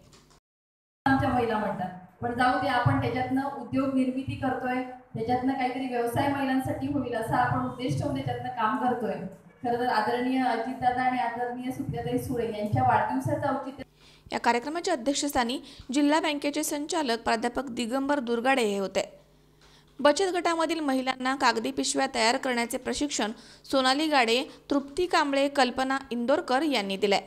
आमच्या महिला म्हणतात, पण जाऊ दे, आपण त्याच्यातनं उद्योग निर्मिती करतोय, त्याच्यातनं काहीतरी व्यवसाय महिलांसाठी होईल असा आपण उद्देश ठेवून त्याच्यातनं काम करतोय. खरं तर आदरणीय अजितदादा आणि आदरणीय सुप्रियाताई सुळे यांच्या वाढदिवसाचं औचित्य. या कार्यक्रमाच्या अध्यक्षस्थानी जिल्हा बँकेचे संचालक प्राध्यापक दिगंबर दुर्गाडे हे होते. बचत गटामधील महिलांना कागदी पिशव्या तयार करण्याचे प्रशिक्षण सोनाली गाडे, तृप्ती कांबळे, कल्पना इंदोरकर यांनी दिले.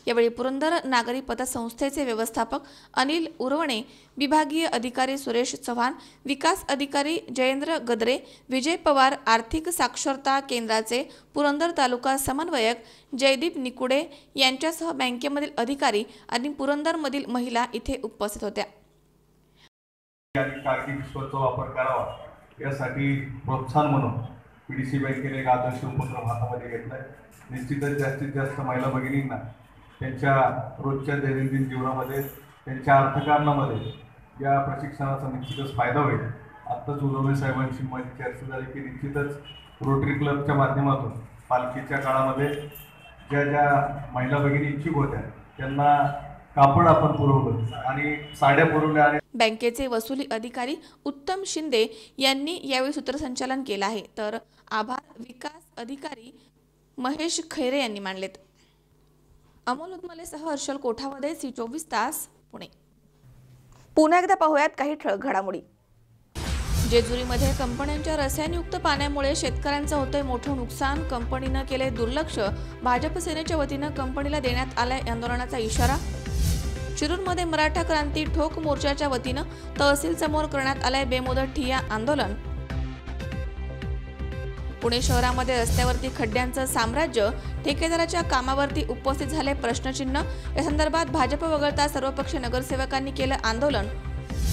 यावेळी पुरंदर नागरी पतसंस्थेचे व्यवस्थापक अनिल उरवणे, विभागीय अधिकारी सुरेश चव्हाण, विकास अधिकारी जयेंद्र गद्रे, विजय पवार, आर्थिक साक्षरता केंद्राचे पुरंदर तालुका समन्वयक जयदीप निकुडे यांच्यासह बँकेमधील अधिकारी आणि पुरंदरमधील महिला इथे उपस्थित होत्या. कागदी पिशव्यांचा वापर करावा यासाठी प्रोत्साहन म्हणून पीडीसी बँकेने एक आदर्श उपक्रम हातामध्ये घेतलाय. निश्चितच जास्तीत जास्त महिला भगिनींना त्यांच्या रोजच्या दैनंदिन जीवनामध्ये, त्यांच्या अर्थकारणामध्ये या प्रशिक्षणाचा निश्चितच फायदा होईल. आत्ताच उर्वणे साहेबांशी माझी चर्चा झाली की निश्चितच रोटरी क्लबच्या माध्यमातून पालखीच्या काळामध्ये ज्या ज्या महिला भगिनी इच्छुक होत्या त्यांना कापड आपण पुरवलं आणि साड्या पुरवल्या. आणि बँकेचे वसुली अधिकारी उत्तम शिंदे यांनी यावेळी सूत्रसंचालन केलं आहे, तर आभार विकास अधिकारी महेश खैरे यांनी मानलेत. अमोल उदमलेसह हर्षल कोठावदे, C24 तास, पुणे. पुन्हा एकदा पाहूयात काही ठळक घडामोडी. जेजुरीमध्ये कंपन्यांच्या रसायनयुक्त पाण्यामुळे शेतकऱ्यांचं होतंय मोठं नुकसान. कंपनीनं केले दुर्लक्ष. भाजप सेनेच्या वतीनं कंपनीला देण्यात आलाय आंदोलनाचा इशारा. शिरूरमध्ये मराठा क्रांती ठोक मोर्चाच्या वतीनं तहसील समोर करण्यात आलंय बेमुदत ठिय्या आंदोलन. पुणे शहरामध्ये रस्त्यावरती खड्ड्यांचं साम्राज्य. ठेकेदाराच्या कामावरती उपस्थित झाले प्रश्नचिन्ह. या संदर्भात भाजप वगळता सर्वपक्षीय नगरसेवकांनी केलं आंदोलन.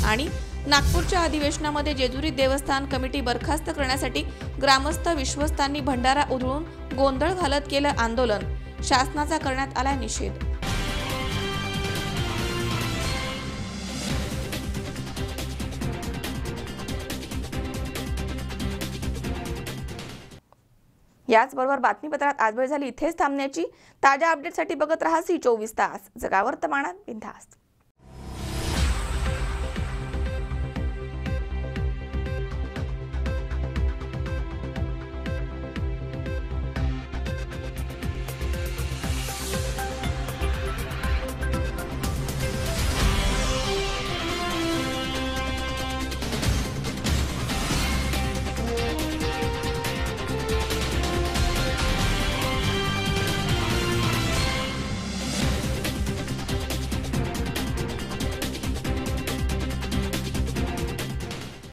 आणि नागपूरच्या अधिवेशनामध्ये जेजुरी देवस्थान कमिटी बरखास्त करण्यासाठी ग्रामस्थ विश्वस्तांनी भंडारा उधळून गोंधळ घालत केलं आंदोलन. शासनाचा करण्यात आला निषेध. याचबरोबर बातमीपत्रात आज वेळ झाली इथेच थांबण्याची. ताज्या अपडेटसाठी बघत रहा C24 तास. जगा वर्तमानात बिनधास्त.